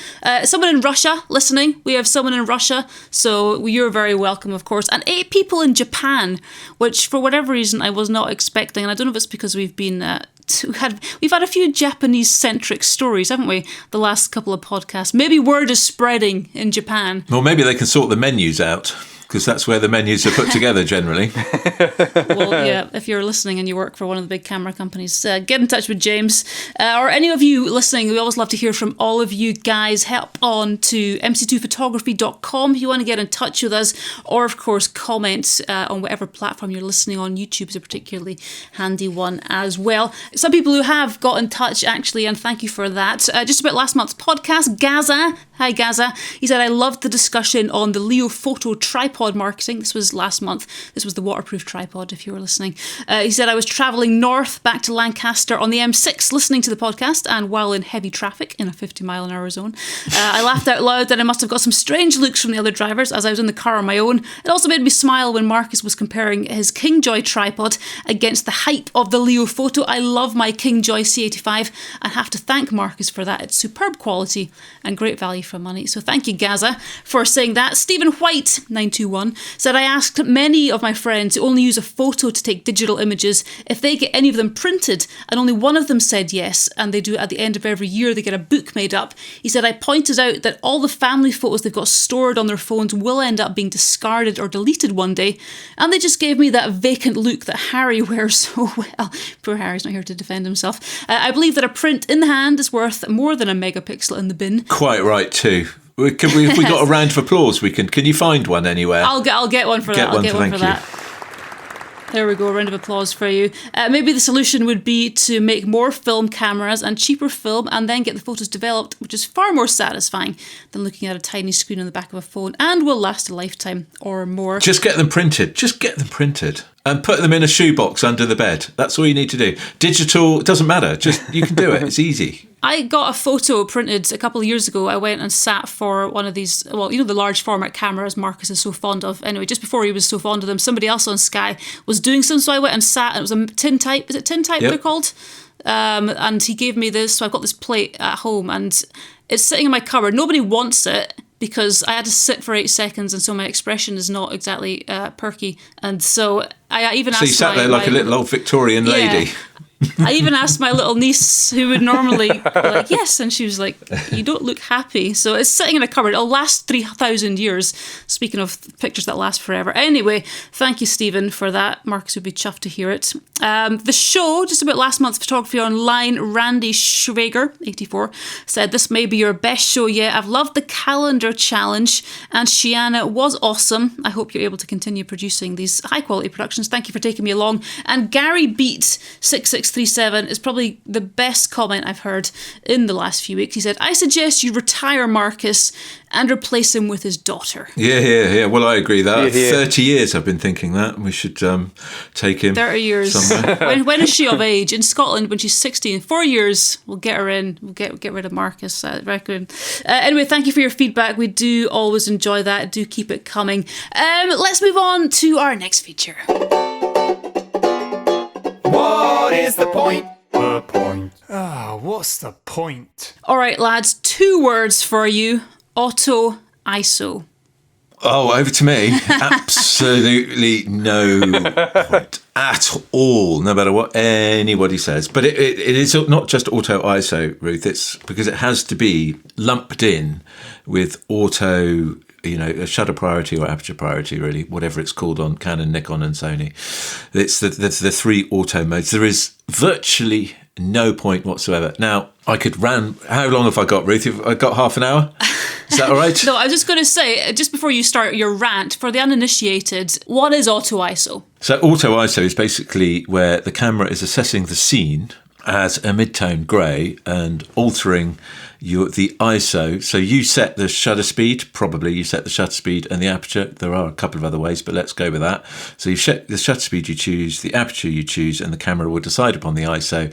B: Someone in Russia listening. We have someone in Russia, so you're very welcome, of course. And 8 people in Japan, which for whatever reason I was not expecting. And I don't know if it's because we've been... We've had a few Japanese-centric stories, haven't we, the last couple of podcasts. Maybe word is spreading in Japan.
D: Well, maybe they can sort the menus out, because that's where the menus are put together generally.
B: Well, yeah, if you're listening and you work for one of the big camera companies, get in touch with James. Or any of you listening, we always love to hear from all of you guys. Help on to mc2photography.com if you want to get in touch with us. Or, of course, comment on whatever platform you're listening on. YouTube is a particularly handy one as well. Some people who have got in touch, actually, and thank you for that. Just about last month's podcast, Gaza. Hi, Gaza. He said, I loved the discussion on the Leo Photo tripod marketing. This was last month. This was the waterproof tripod, if you were listening. He said, I was travelling north back to Lancaster on the M6 listening to the podcast, and while in heavy traffic in a 50-mile-an-hour zone, I laughed out loud that I must have got some strange looks from the other drivers as I was in the car on my own. It also made me smile when Marcus was comparing his Kingjoy tripod against the hype of the Leo Photo. I love my Kingjoy C85 and have to thank Marcus for that. It's superb quality and great value for money. So thank you, Gaza, for saying that. Stephen White, 921, said, I asked many of my friends who only use a photo to take digital images if they get any of them printed, and only one of them said yes, and they do it at the end of every year. They get a book made up. He said, I pointed out that all the family photos they've got stored on their phones will end up being discarded or deleted one day, and they just gave me that vacant look that Harry wears so well. Poor Harry's not here to defend himself. I believe that a print in the hand is worth more than a megapixel in the bin.
D: Quite right too. If we got a round of applause, can you find one anywhere?
B: I'll get one for that. I'll get one for that. There we go, a round of applause for you. Maybe the solution would be to make more film cameras and cheaper film and then get the photos developed, which is far more satisfying than looking at a tiny screen on the back of a phone and will last a lifetime or more.
D: Just get them printed. And put them in a shoebox under the bed. That's all you need to do. Digital, it doesn't matter. You can do it. It's easy.
B: I got a photo printed a couple of years ago. I went and sat for one of these, the large format cameras Marcus is so fond of. Anyway, just before he was so fond of them, somebody else on Sky was doing some, so I went and sat, and it was a tin type. Is it tin type they're called? And he gave me this, so I've got this plate at home, and it's sitting in my cupboard. Nobody wants it, because I had to sit for 8 seconds, and so my expression is not exactly perky. And so I even asked.
D: So you sat there like a little old Victorian lady.
B: I even asked my little niece, who would normally be like, yes, and she was like, you don't look happy. So it's sitting in a cupboard. It'll last 3,000 years. Speaking of pictures that last forever. Anyway, thank you, Stephen, for that. Marcus would be chuffed to hear it. The show, just about last month's Photography Online, Randy Schwager, 84, said, this may be your best show yet. I've loved the calendar challenge, and Shiana was awesome. I hope you're able to continue producing these high-quality productions. Thank you for taking me along. And Gary Beat, 6637, is probably the best comment I've heard in the last few weeks. He said, I suggest you retire Marcus and replace him with his daughter.
D: Yeah. Well, I agree that. 30 years I've been thinking that. We should take him
B: 30 years. Somewhere. when is she of age? In Scotland, when she's 16. 4 years, we'll get her in. We'll get rid of Marcus, I reckon. Anyway, thank you for your feedback. We do always enjoy that. Do keep it coming. Let's move on to our next feature.
A: What is the point? The point. What's the point?
B: All right, lads, 2 words for you. Auto ISO.
D: Oh, over to me. Absolutely no point at all, no matter what anybody says. But it is not just auto ISO, Ruth. It's because it has to be lumped in with auto, a shutter priority or aperture priority, really, whatever it's called on Canon, Nikon and Sony. It's the 3 auto modes. There is virtually no point whatsoever. Now, I could how long have I got, Ruth? Have I got half an hour? Is that all right?
B: No, I was just going to say, just before you start your rant, for the uninitiated, what is auto ISO?
D: So auto ISO is basically where the camera is assessing the scene as a mid-tone grey and altering the ISO. So you set the shutter speed, and the aperture. There are a couple of other ways, but let's go with that. So you set the shutter speed you choose, the aperture you choose, and the camera will decide upon the ISO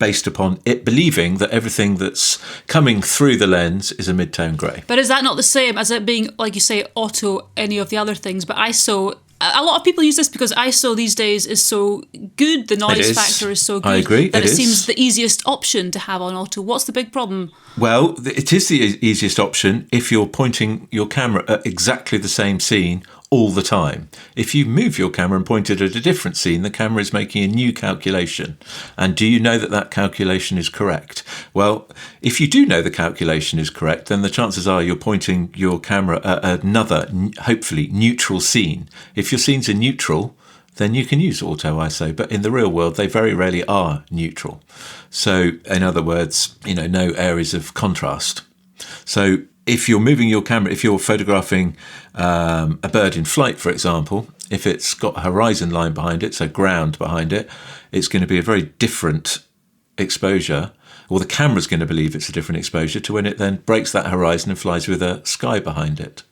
D: based upon it believing that everything that's coming through the lens is a mid-tone grey.
B: But is that not the same as it being, like you say, auto any of the other things, but ISO? A lot of people use this because ISO these days is so good, the noise factor is so good,
D: I agree,
B: that it seems the easiest option to have on auto. What's the big problem?
D: Well, it is the easiest option if you're pointing your camera at exactly the same scene all the time. If you move your camera and point it at a different scene, the camera is making a new calculation. And do you know that calculation is correct? Well, if you do know the calculation is correct, then the chances are you're pointing your camera at another, hopefully, neutral scene. If your scenes are neutral, then you can use auto ISO. But in the real world, they very rarely are neutral. So, in other words, no areas of contrast. So, if you're moving your camera, if you're photographing a bird in flight, for example, if it's got a horizon line behind it, so ground behind it, it's going to be a very different exposure, or the camera's going to believe it's a different exposure to when it then breaks that horizon and flies with a sky behind it.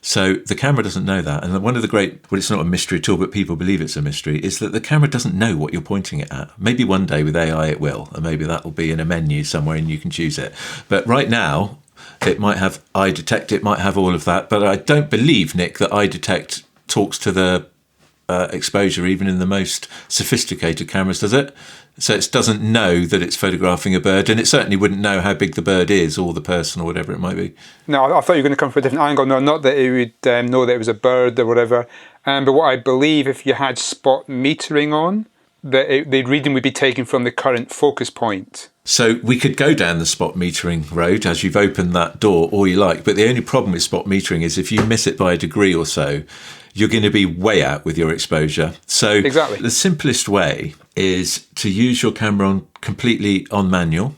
D: So the camera doesn't know that. And one of the great, well, it's not a mystery at all, but people believe it's a mystery, is that the camera doesn't know what you're pointing it at. Maybe one day with AI it will, and maybe that will be in a menu somewhere and you can choose it. But right now, it might have eye detect, it might have all of that. But I don't believe, Nick, that eye detect talks to the exposure even in the most sophisticated cameras, does it? So it doesn't know that it's photographing a bird, and it certainly wouldn't know how big the bird is or the person or whatever it might be.
C: No, I thought you were going to come from a different angle. No, not that it would know that it was a bird or whatever. But what I believe, if you had spot metering on, that the reading would be taken from the current focus point.
D: So we could go down the spot metering road as you've opened that door all you like, but the only problem with spot metering is if you miss it by a degree or so, you're going to be way out with your exposure. So
C: exactly.
D: The simplest way is to use your camera completely on manual.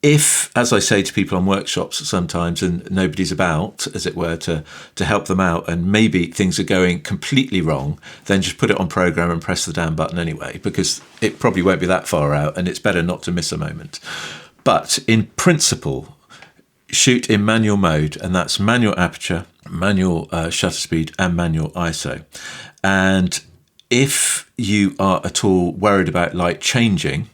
D: If, as I say to people on workshops sometimes, and nobody's about, as it were, to help them out, and maybe things are going completely wrong, then just put it on program and press the down button anyway, because it probably won't be that far out, and it's better not to miss a moment. But in principle, shoot in manual mode, and that's manual aperture, manual shutter speed, and manual ISO. And if you are at all worried about light changing,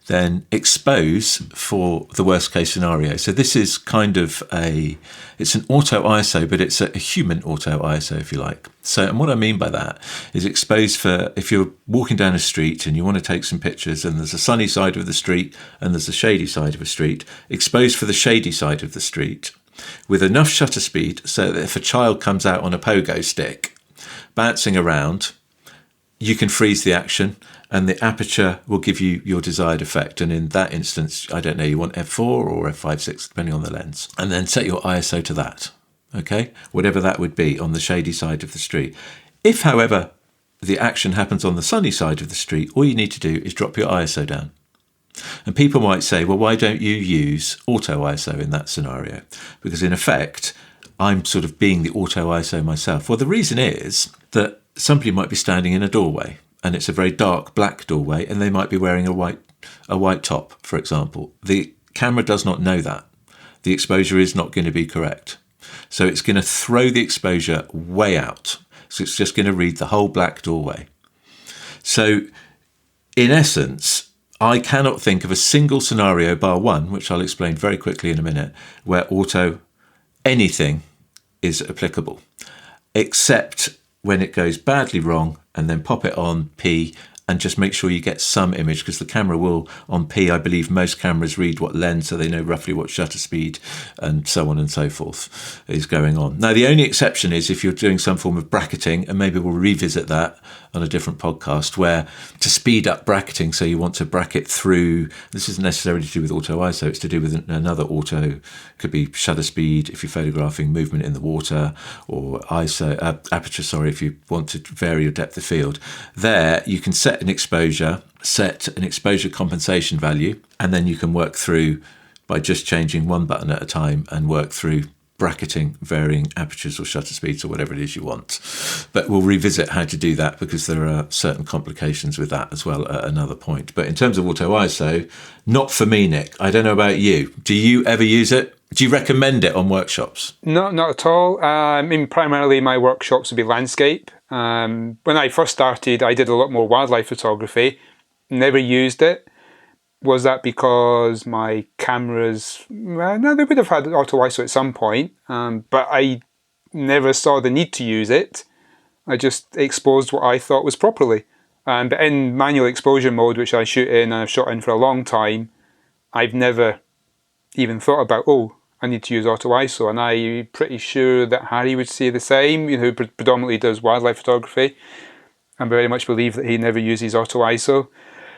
D: then expose for the worst case scenario. So this is kind of it's an auto ISO, but it's a human auto ISO, if you like. So, and what I mean by that is expose for, if you're walking down a street and you want to take some pictures and there's a sunny side of the street and there's a shady side of a street, expose for the shady side of the street with enough shutter speed so that if a child comes out on a pogo stick bouncing around, you can freeze the action and the aperture will give you your desired effect. And in that instance, I don't know, you want f4 or f5.6, depending on the lens. And then set your ISO to that, okay? Whatever that would be on the shady side of the street. If, however, the action happens on the sunny side of the street, all you need to do is drop your ISO down. And people might say, well, why don't you use auto ISO in that scenario? Because in effect, I'm sort of being the auto ISO myself. Well, the reason is that somebody might be standing in a doorway and it's a very dark black doorway and they might be wearing a white top, for example. The camera does not know that. The exposure is not going to be correct. So it's going to throw the exposure way out. So it's just going to read the whole black doorway. So in essence, I cannot think of a single scenario bar one, which I'll explain very quickly in a minute, where auto anything is applicable, except when it goes badly wrong, and then pop it on P and just make sure you get some image, because the camera will, on P, I believe most cameras read what lens, so they know roughly what shutter speed and so on and so forth is going on. Now, the only exception is if you're doing some form of bracketing, and maybe we'll revisit that on a different podcast, where to speed up bracketing, so you want to bracket through, this isn't necessarily to do with auto ISO, it's to do with another auto, could be shutter speed if you're photographing movement in the water, or ISO, aperture, if you want to vary your depth of field. There, you can set an exposure compensation value, and then you can work through by just changing one button at a time and work through bracketing, varying apertures or shutter speeds or whatever it is you want. But we'll revisit how to do that, because there are certain complications with that as well at another point. But in terms of auto ISO, not for me, Nick. I don't know about you. Do you ever use it? Do you recommend it on workshops?
C: No, not at all. I mean, primarily my workshops would be landscape. When I first started, I did a lot more wildlife photography. Never used it. Was that because my cameras, well, no, they would have had auto ISO at some point, but I never saw the need to use it. I just exposed what I thought was properly. But in manual exposure mode, which I shoot in and I've shot in for a long time, I've never even thought about, I need to use auto ISO, and I'm pretty sure that Harry would say the same, who predominantly does wildlife photography. I very much believe that he never uses auto ISO.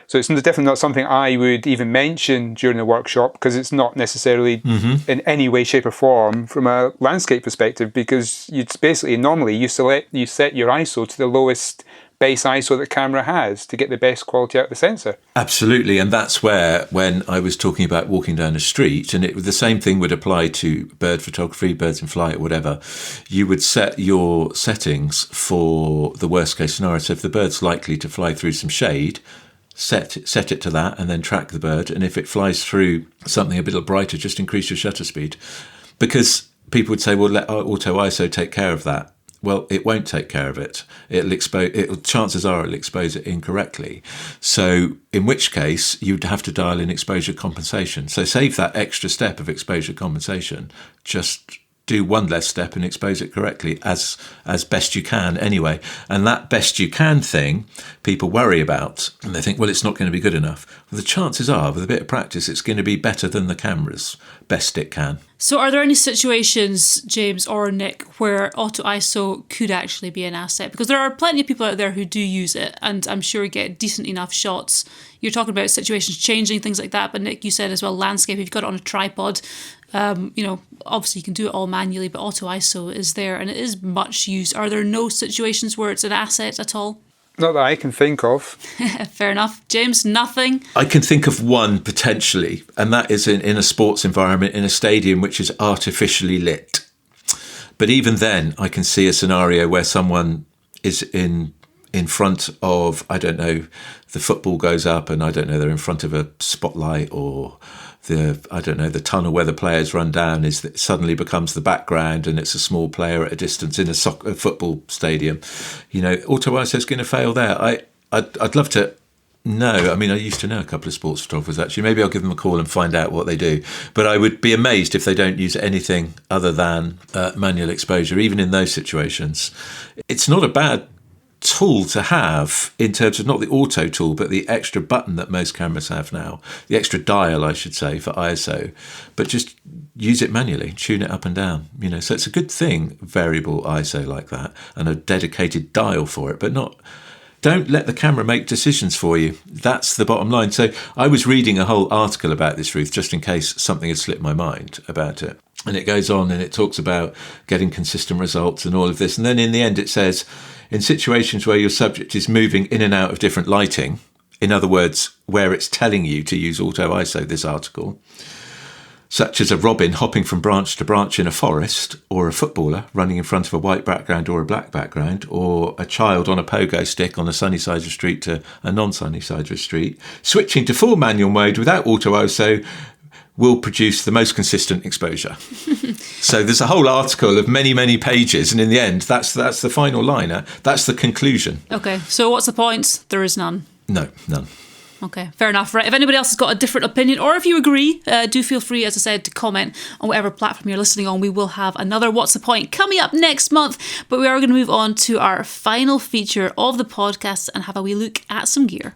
C: So it's definitely not something I would even mention during the workshop, because it's not necessarily in any way, shape or form from a landscape perspective, because you'd basically, normally you set your ISO to the lowest base ISO the camera has to get the best quality out of the sensor.
D: Absolutely, and that's where, when I was talking about walking down a street, and the same thing would apply to bird photography, birds in flight, or whatever, you would set your settings for the worst case scenario. So if the bird's likely to fly through some shade, set it to that, and then track the bird. And if it flies through something a bit brighter, just increase your shutter speed. Because people would say, well, let Auto ISO take care of that. Well, it won't take care of it. Chances are it'll expose it incorrectly. So in which case, you'd have to dial in exposure compensation. So save that extra step of exposure compensation. Just do one less step and expose it correctly as best you can anyway. And that best you can thing, people worry about. And they think, well, it's not going to be good enough. Well, the chances are, with a bit of practice, it's going to be better than the camera's best it can.
B: So are there any situations, James or Nick, where Auto ISO could actually be an asset? Because there are plenty of people out there who do use it, and I'm sure you get decent enough shots. You're talking about situations changing, things like that. But Nick, you said as well, landscape, if you've got it on a tripod, obviously you can do it all manually, but Auto ISO is there and it is much used. Are there no situations where it's an asset at all?
C: Not that I can think of.
B: Fair enough. James, nothing?
D: I can think of one potentially, and that is in a sports environment, in a stadium which is artificially lit. But even then, I can see a scenario where someone is in front of, I don't know, the football goes up and I don't know, they're in front of a spotlight, or the tunnel where the players run down suddenly becomes the background and it's a small player at a distance in a football stadium. Auto ISO is going to fail there. I'd love to know. I mean, I used to know a couple of sports photographers actually. Maybe I'll give them a call and find out what they do. But I would be amazed if they don't use anything other than manual exposure, even in those situations. It's not a bad tool to have in terms of not the auto tool, but the extra button that most cameras have now, the extra dial, I should say, for ISO, but just use it manually, tune it up and down, so it's a good thing, variable ISO like that, and a dedicated dial for it, but don't let the camera make decisions for you. That's the bottom line. So I was reading a whole article about this, Ruth, just in case something had slipped my mind about it. And it goes on and it talks about getting consistent results and all of this. And then in the end, it says, in situations where your subject is moving in and out of different lighting, in other words, where it's telling you to use Auto ISO, this article, such as a robin hopping from branch to branch in a forest, or a footballer running in front of a white background or a black background, or a child on a pogo stick on a sunny side of the street to a non-sunny side of the street, switching to full manual mode without Auto ISO will produce the most consistent exposure. So there's a whole article of many, many pages, and in the end, that's the final line. That's the conclusion.
B: Okay, so what's the point? There is none.
D: No, none.
B: Okay, fair enough. Right, if anybody else has got a different opinion, or if you agree, do feel free, as I said, to comment on whatever platform you're listening on. We will have another What's the Point coming up next month, but we are going to move on to our final feature of the podcast and have a wee look at some gear.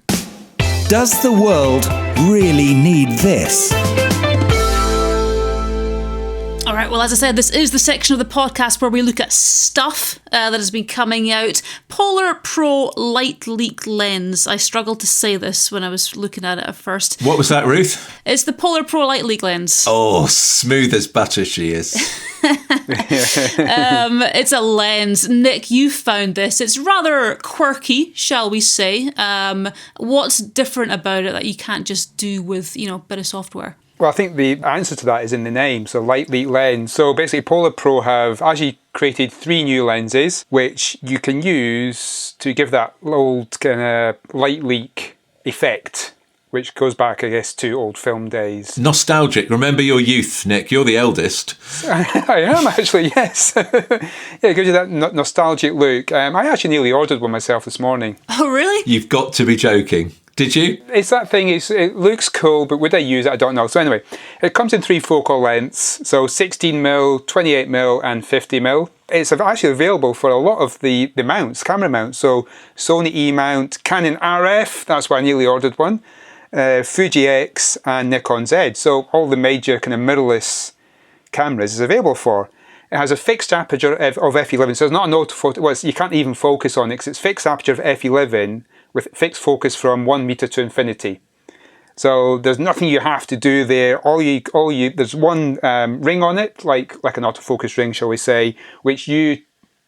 A: Does the world really need this?
B: All right, well, as I said, this is the section of the podcast where we look at stuff that has been coming out. PolarPro Light Leak Lens. I struggled to say this when I was looking at it at first.
D: What was that, Ruth?
B: It's the PolarPro Light Leak Lens.
D: Oh, smooth as butter she is.
B: It's a lens. Nick, you found this. It's rather quirky, shall we say. What's different about it that you can't just do with, a bit of software?
C: Well, I think the answer to that is in the name, so light leak lens. So basically PolarPro have actually created 3 new lenses which you can use to give that old kind of light leak effect, which goes back, I guess, to old film days.
D: Nostalgic. Remember your youth, Nick. You're the eldest.
C: I am actually, yes. Yeah, it gives you that nostalgic look. I actually nearly ordered one myself this morning.
B: Oh, really?
D: You've got to be joking. Did you?
C: It's that thing, it looks cool, but would I use it? I don't know. So anyway, it comes in 3 focal lengths, so 16mm, 28mm and 50mm. It's actually available for a lot of the mounts, camera mounts. So Sony E-mount, Canon RF, that's why I nearly ordered one, Fuji X and Nikon Z. So all the major kind of mirrorless cameras is available for. It has a fixed aperture of f11, so it's not an autofocus. Well, you can't even focus on it because it's fixed aperture of f11 with fixed focus from 1 meter to infinity. So there's nothing you have to do there. There's one ring on it, like an autofocus ring, shall we say, which you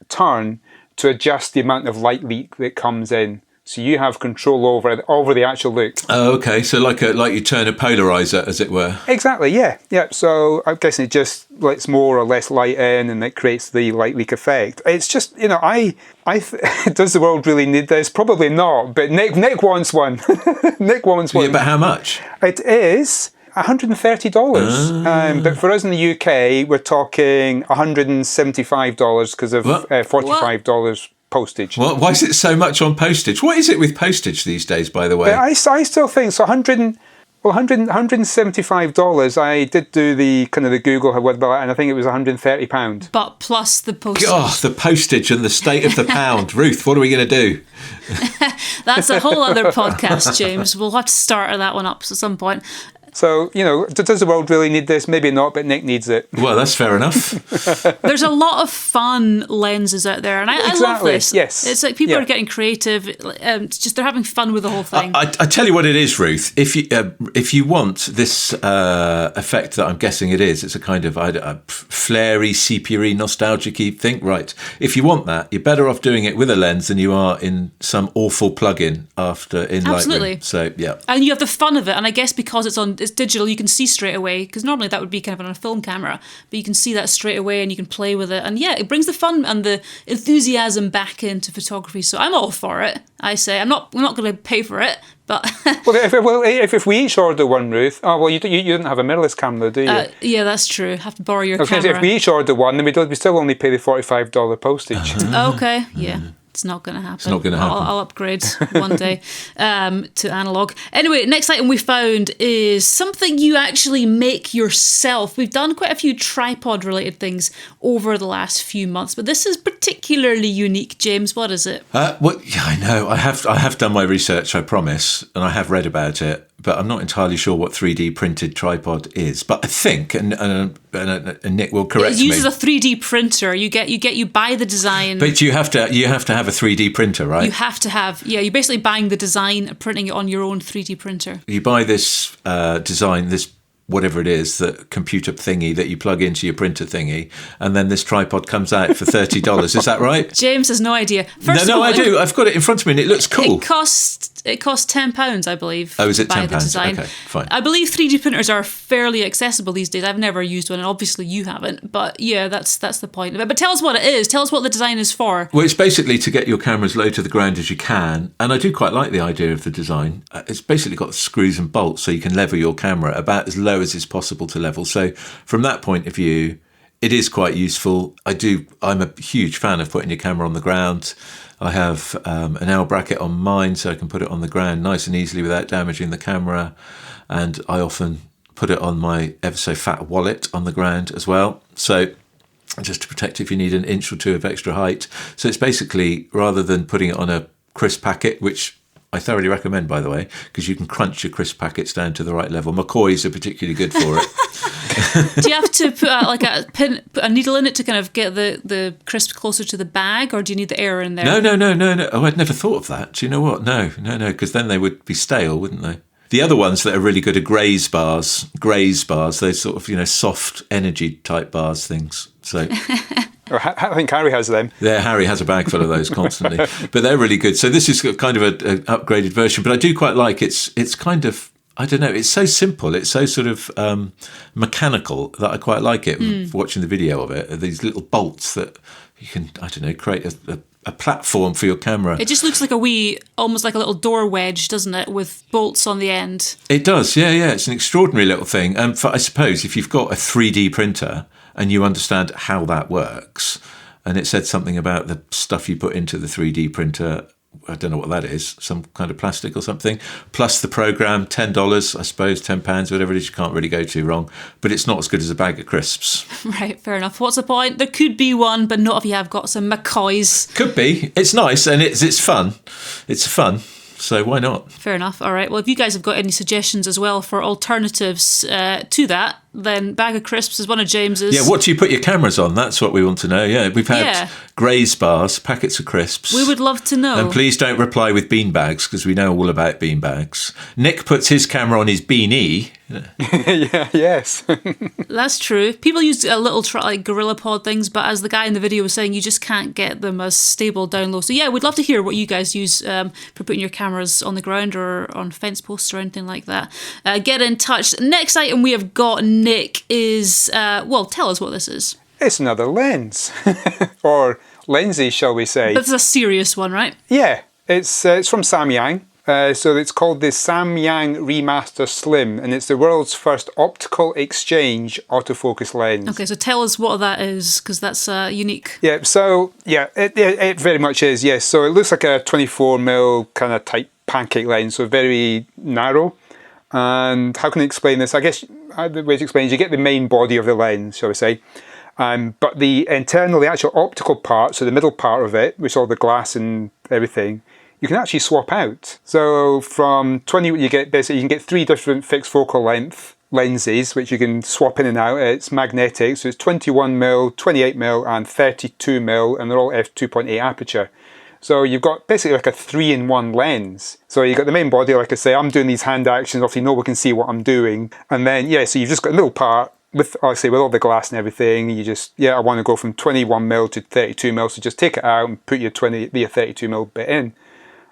C: turn to adjust the amount of light leak that comes in. So you have control over the actual look. Oh,
D: okay. So like you turn a polarizer, as it were.
C: Exactly. Yeah. So I'm guessing it just lets more or less light in, and it creates the light leak effect. It's just, does the world really need this? Probably not. But Nick wants one. Nick wants one.
D: Yeah, but how much?
C: It is. $130. But for us in the UK, we're talking $175 because of $45 postage.
D: What? Why is it so much on postage? What is it with postage these days, by the way?
C: But I still think so. $175. I did do the kind of the Google website, and I think it was £130.
B: But plus the postage.
D: Oh, the postage and the state of the pound. Ruth, what are we going to do?
B: That's a whole other podcast, James. We'll have to start that one up at some point.
C: So, does the world really need this? Maybe not, but Nick needs it.
D: Well, that's fair enough.
B: There's a lot of fun lenses out there, and I love this.
C: Yes.
B: It's like people are getting creative. It's just they're having fun with the whole thing.
D: I tell you what it is, Ruth. If you want this effect that I'm guessing it is, it's a kind of a flary, sepia-y, nostalgic-y thing. Right. If you want that, you're better off doing it with a lens than you are in some awful plugin in
B: Absolutely.
D: Lightroom. So, yeah.
B: And you have the fun of it, and I guess because it's digital, you can see straight away, because normally that would be kind of on a film camera, but you can see that straight away and you can play with it, and it brings the fun and the enthusiasm back into photography. So I'm all for it. I say we're not going to pay for it, but
C: if we each order one, Ruth. Oh well, you didn't have a mirrorless camera, do you?
B: Yeah, that's true. I have to borrow your camera.
C: If we each order one, then we still only pay the $45 postage.
B: Okay, yeah. It's not going to happen.
D: It's not going to happen.
B: I'll upgrade one day to analog. Anyway, next item we found is something you actually make yourself. We've done quite a few tripod-related things over the last few months, but this is particularly unique. James, what is it?
D: I know. I have done my research, I promise, and I have read about it, but I'm not entirely sure what 3D printed tripod is. But I think, and Nick will correct me.
B: It uses a 3D printer. You buy the design.
D: But you have to have a 3D printer, right?
B: You have to have, you're basically buying the design and printing it on your own 3D printer.
D: You buy this design, this whatever it is, the computer thingy that you plug into your printer thingy, and then this tripod comes out for $30. Is that right?
B: James has no idea.
D: No, I do. I've got it in front of me and it looks cool.
B: It costs £10, I believe.
D: Oh, is it
B: £10?
D: Okay, fine.
B: I believe 3D printers are fairly accessible these days. I've never used one, and obviously you haven't. But yeah, that's the point of it. But tell us what it is. Tell us what the design is for.
D: Well, it's basically to get your camera as low to the ground as you can. And I do quite like the idea of the design. It's basically got screws and bolts so you can level your camera about as low as it's possible to level. So from that point of view, it is quite useful. I'm a huge fan of putting your camera on the ground. I have an L bracket on mine so I can put it on the ground nice and easily without damaging the camera. And I often put it on my ever so fat wallet on the ground as well. So just to protect if you need an inch or two of extra height. So it's basically, rather than putting it on a crisp packet, which I thoroughly recommend, by the way, because you can crunch your crisp packets down to the right level. McCoys are particularly good for it.
B: Do you have to put a needle in it to kind of get the crisp closer to the bag, or do you need the air in there?
D: No. Oh, I'd never thought of that. Do you know what? No, because then they would be stale, wouldn't they? The other ones that are really good are graze bars, those sort of, soft energy type bars things. So
C: I think Harry has them.
D: Yeah, Harry has a bag full of those constantly. But they're really good. So this is kind of an upgraded version, but I do quite like it's kind of, I don't know, it's so simple. It's so sort of mechanical that I quite like it, watching the video of it. These little bolts that you can, I don't know, create a platform for your camera.
B: It just looks like almost like a little door wedge, doesn't it, with bolts on the end?
D: It does, yeah. It's an extraordinary little thing. I suppose if you've got a 3D printer and you understand how that works, and it said something about the stuff you put into the 3D printer, I don't know what that is, some kind of plastic or something, plus the program, $10, I suppose, £10, whatever it is, you can't really go too wrong. But it's not as good as a bag of crisps.
B: Right, fair enough. What's the point? There could be one, but not if you have got some McCoys.
D: Could be. It's nice and it's fun. It's fun. So why not?
B: Fair enough. All right. Well, if you guys have got any suggestions as well for alternatives to that, then bag of crisps is one of James's.
D: Yeah, what do you put your cameras on? That's what we want to know. Yeah, we've had graze bars, packets of crisps.
B: We would love to know.
D: And please don't reply with bean bags, because we know all about bean bags. Nick puts his camera on his beanie.
C: Yes. That's
B: true. People use a little Gorilla Pod things, but as the guy in the video was saying, you just can't get them as stable down low. So yeah, we'd love to hear what you guys use for putting your cameras on the ground or on fence posts or anything like that. Get in touch. Next item we have got, Nick, is tell us what this is.
C: It's another lens, or lenses, shall we say?
B: But it's a serious one, right?
C: Yeah, it's from Samyang. So it's called the Samyang Remaster Slim, and it's the world's first optical exchange autofocus lens.
B: Okay, so tell us what that is, because that's unique.
C: Yeah, so it very much is, yes. So it looks like a 24mm kind of type pancake lens, so very narrow. And how can I explain this? I guess the way to explain is you get the main body of the lens, shall we say. But the actual optical part, so the middle part of it, which is all the glass and everything, you can actually swap out. So from 20, you can get 3 different fixed focal length lenses, which you can swap in and out. It's magnetic, so it's 21mm, 28mm, and 32mm, and they're all f2.8 aperture. So you've got basically like a 3-in-1 lens. So you've got the main body, like I say, I'm doing these hand actions, obviously no one can see what I'm doing. And then, so you've just got a little part with all the glass and everything. You just, I want to go from 21mm to 32mm, so just take it out and put your 32mm bit in.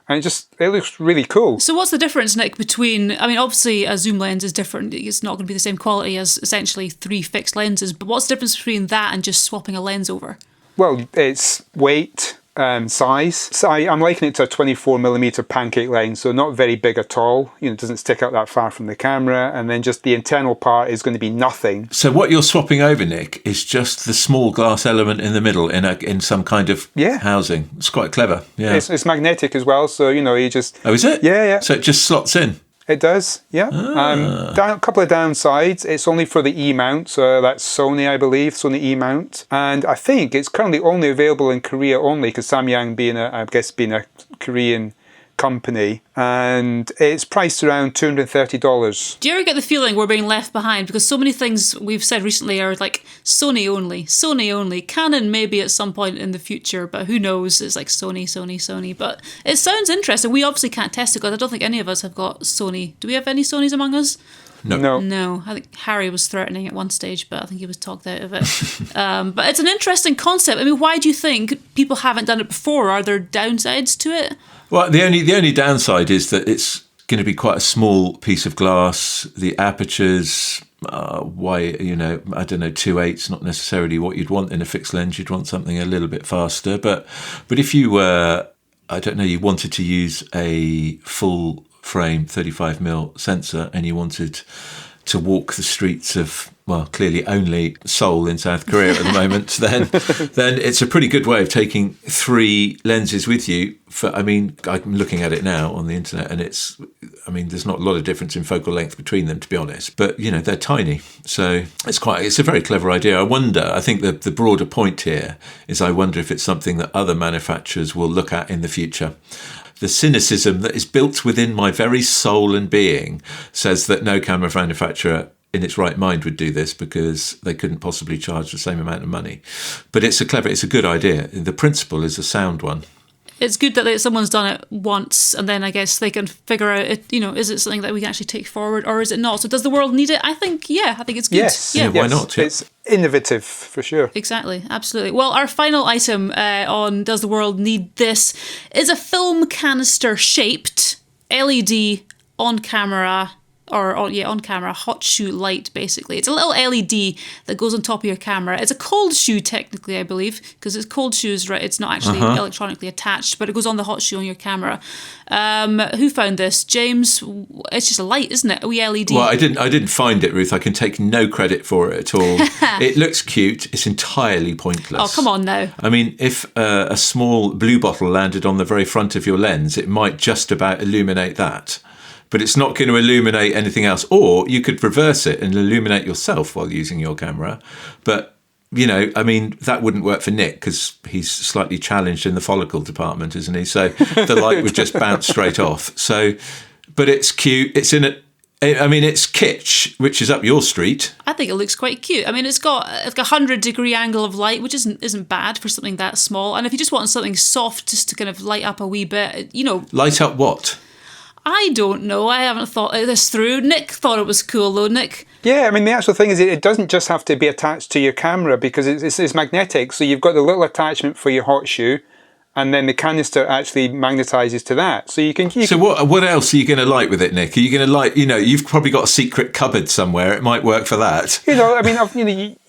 C: And it looks really cool.
B: So what's the difference, Nick, between, obviously a zoom lens is different. It's not going to be the same quality as essentially 3 fixed lenses, but what's the difference between that and just swapping a lens over?
C: Well, it's weight, size. So I'm likening it to a 24mm pancake lens, so not very big at all. It doesn't stick out that far from the camera, and then just the internal part is going to be nothing.
D: So what you're swapping over, Nick, is just the small glass element in the middle in some kind of housing. It's quite clever. Yeah,
C: it's magnetic as well, so you just.
D: Oh, is it?
C: Yeah.
D: So it just slots in.
C: It does, yeah. A couple of downsides. It's only for the E-mount, so that's Sony, I believe, Sony E-mount. And I think it's currently only available in Korea only, because Samyang being a Korean company, and it's priced around $230.
B: Do you ever get the feeling we're being left behind? Because so many things we've said recently are like Sony only. Canon maybe at some point in the future, but who knows? It's like Sony. But it sounds interesting. We obviously can't test it because I don't think any of us have got Sony. Do we have any Sonys among us? No. I think Harry was threatening at one stage, but I think he was talked out of it. But it's an interesting concept. Why do you think people haven't done it before? Are there downsides to it?
D: Well, the only downside is that it's going to be quite a small piece of glass. The apertures, I don't know, 2.8's not necessarily what you'd want in a fixed lens. You'd want something a little bit faster. But if you were, you wanted to use a full frame 35mm sensor and you wanted to walk the streets of, clearly only Seoul in South Korea at the moment, then it's a pretty good way of taking 3 lenses with you. I'm looking at it now on the internet, and there's not a lot of difference in focal length between them, to be honest. But they're tiny, so it's a very clever idea. I think the broader point here is I wonder if it's something that other manufacturers will look at in the future. The cynicism that is built within my very soul and being says that no camera manufacturer in its right mind would do this because they couldn't possibly charge the same amount of money. But it's a good idea. The principle is a sound one.
B: It's good that someone's done it once, and then I guess they can figure out, is it something that we can actually take forward, or is it not? So does the world need it? I think it's good.
C: Yes.
B: Yeah,
D: why not? Yeah.
C: It's innovative, for sure.
B: Exactly, absolutely. Well, our final item on Does the World Need This is a film canister-shaped LED on-camera hot shoe light, basically. It's a little LED that goes on top of your camera. It's a cold shoe, technically, I believe, because it's cold shoes, right? It's not actually electronically attached, but it goes on the hot shoe on your camera. Who found this? James, it's just a light, isn't it? A wee LED.
D: Well, I didn't find it, Ruth. I can take no credit for it at all. It looks cute. It's entirely pointless.
B: Oh, come on now.
D: If a small blue bottle landed on the very front of your lens, it might just about illuminate that. But it's not going to illuminate anything else. Or you could reverse it and illuminate yourself while using your camera. But, that wouldn't work for Nick because he's slightly challenged in the follicle department, isn't he? So the light would just bounce straight off. So, but it's cute. It's it's kitsch, which is up your street.
B: I think it looks quite cute. It's got a 100-degree angle of light, which isn't bad for something that small. And if you just want something soft just to kind of light up a wee bit,
D: Light up what?
B: I don't know. I haven't thought this through. Nick thought it was cool, though. Nick?
C: Yeah, the actual thing is it doesn't just have to be attached to your camera because it's magnetic. So you've got the little attachment for your hot shoe, and then the canister actually magnetizes to that. So you can.
D: So what else are you going to light with it, Nick? Are you going to light? You've probably got a secret cupboard somewhere. It might work for that.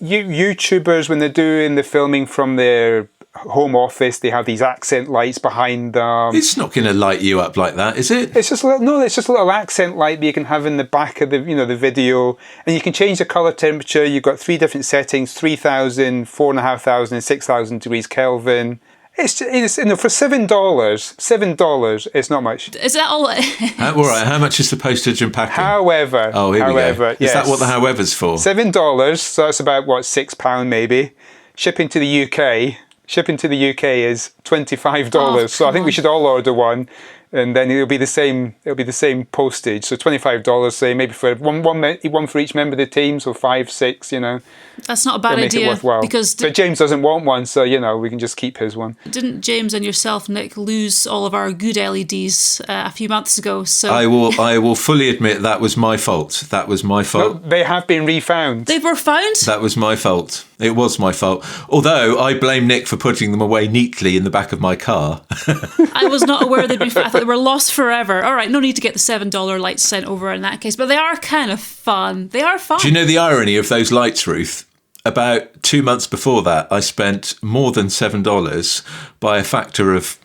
C: YouTubers when they're doing the filming from their home office, they have these accent lights behind them.
D: It's not going to light you up like that, is it?
C: It's just a little accent light that you can have in the back of the video, and you can change the color temperature. You've got 3 different settings: 3,000, 4,500, and 6,000 degrees Kelvin. It's for $7, it's not much.
B: Is that all?
D: All right, how much is the postage and packing?
C: However,
D: yes. Is that what the however's for?
C: $7, so that's about, £6 maybe. Shipping to the UK is $25. So I think we should all order one, and then it'll be the same postage. So $25, say maybe for one for each member of the team, so 5, 6,
B: That's not a bad
C: make
B: idea.
C: it worthwhile.
B: But
C: James doesn't want one, so we can just keep his one.
B: Didn't James and yourself, Nick, lose all of our good LEDs a few months ago? So
D: I will fully admit that was my fault. That was my fault.
C: No, they have been refound.
B: They were found?
D: That was my fault. It was my fault. Although I blame Nick for putting them away neatly in the back of my car.
B: I was not aware they'd been found. I thought they were lost forever. All right, no need to get the $7 lights sent over in that case, but they are kind of fun. They are fun.
D: Do you know the irony of those lights, Ruth? About 2 months before that, I spent more than $7 by a factor of,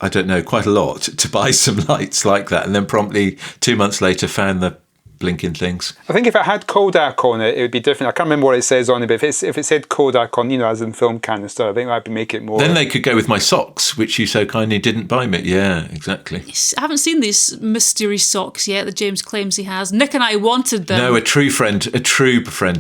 D: I don't know, quite a lot to buy some lights like that, and then promptly 2 months later found the blinking things.
C: I think if it had Kodak on it, it would be different. I can't remember what it says on it, but if it said Kodak on, as in film canister, I think that would make it more.
D: Then they could go with my socks, which you so kindly didn't buy me. Yeah, exactly.
B: I haven't seen these mystery socks yet that James claims he has. Nick and I wanted them.
D: No, a true friend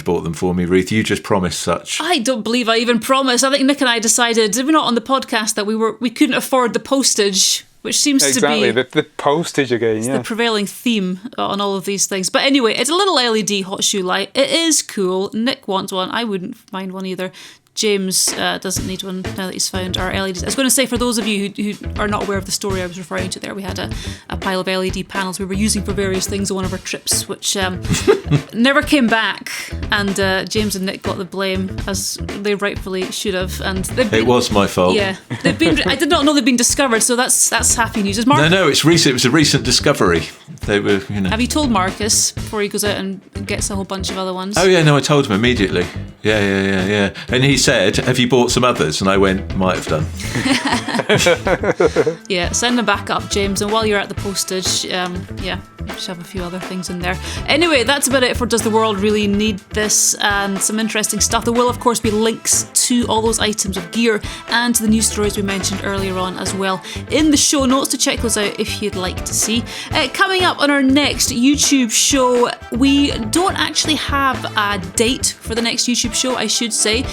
D: bought them for me, Ruth. You just promised such.
B: I don't believe I even promised. I think Nick and I decided, did we not on the podcast, that we couldn't afford the postage, which seems to be
C: the postage again.
B: the prevailing theme on all of these things. But anyway, it's a little LED hot shoe light. It is cool. Nick wants one. I wouldn't mind one either. James doesn't need one now that he's found our LEDs. I was going to say, for those of you who are not aware of the story I was referring to there, we had a pile of LED panels we were using for various things on one of our trips, which never came back. And James and Nick got the blame, as they rightfully should have. And
D: it was my fault.
B: Yeah, I did not know they'd been discovered, so that's happy news.
D: No, it's recent. It was a recent discovery. They were,
B: Have you told Marcus before he goes out and gets a whole bunch of other ones?
D: Oh yeah, no, I told him immediately. Yeah. And he said, "Have you bought some others?" And I went, "Might have done."
B: Yeah, send them back up, James. And while you're at the postage, just have a few other things in there. Anyway, that's about it for Does the World Really Need This? And some interesting stuff. There will, of course, be links to all those items of gear and to the news stories we mentioned earlier on as well in the show notes, to check those out if you'd like to see. Coming up on our next YouTube show, we don't actually have a date for the next YouTube show, I should say.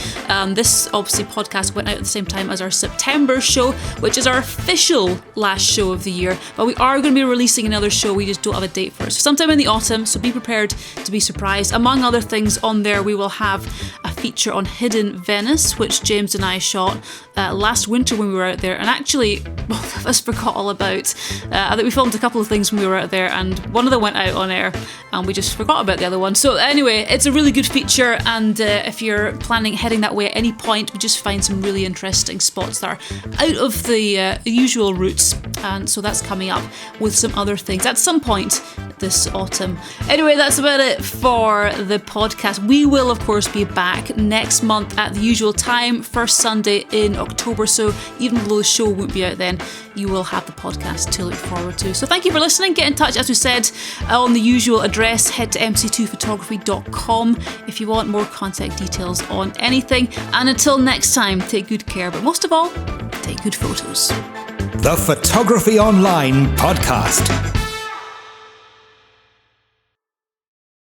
B: This, obviously, podcast went out at the same time as our September show, which is our official last show of the year. But we are going to be releasing another show. We just don't have a date for it. So sometime in the autumn, so be prepared to be surprised. Among other things on there, we will have a feature on Hidden Venice, which James and I shot last winter when we were out there, and actually both of us forgot all about. I think we filmed a couple of things when we were out there, and one of them went out on air, and we just forgot about the other one. So anyway, it's a really good feature, and if you're planning heading that way at any point, we just find some really interesting spots that are out of the usual routes, and so that's coming up with some other things at some point this autumn. Anyway, that's about it for the podcast. We will, of course, be back next month at the usual time, first Sunday in October, so even though the show won't be out then, you will have the podcast to look forward to. So thank you for listening. Get in touch, as we said, on the usual address. Head to mc2photography.com if you want more contact details on anything. And until next time, take good care, but most of all, take good photos.
A: The Photography Online Podcast.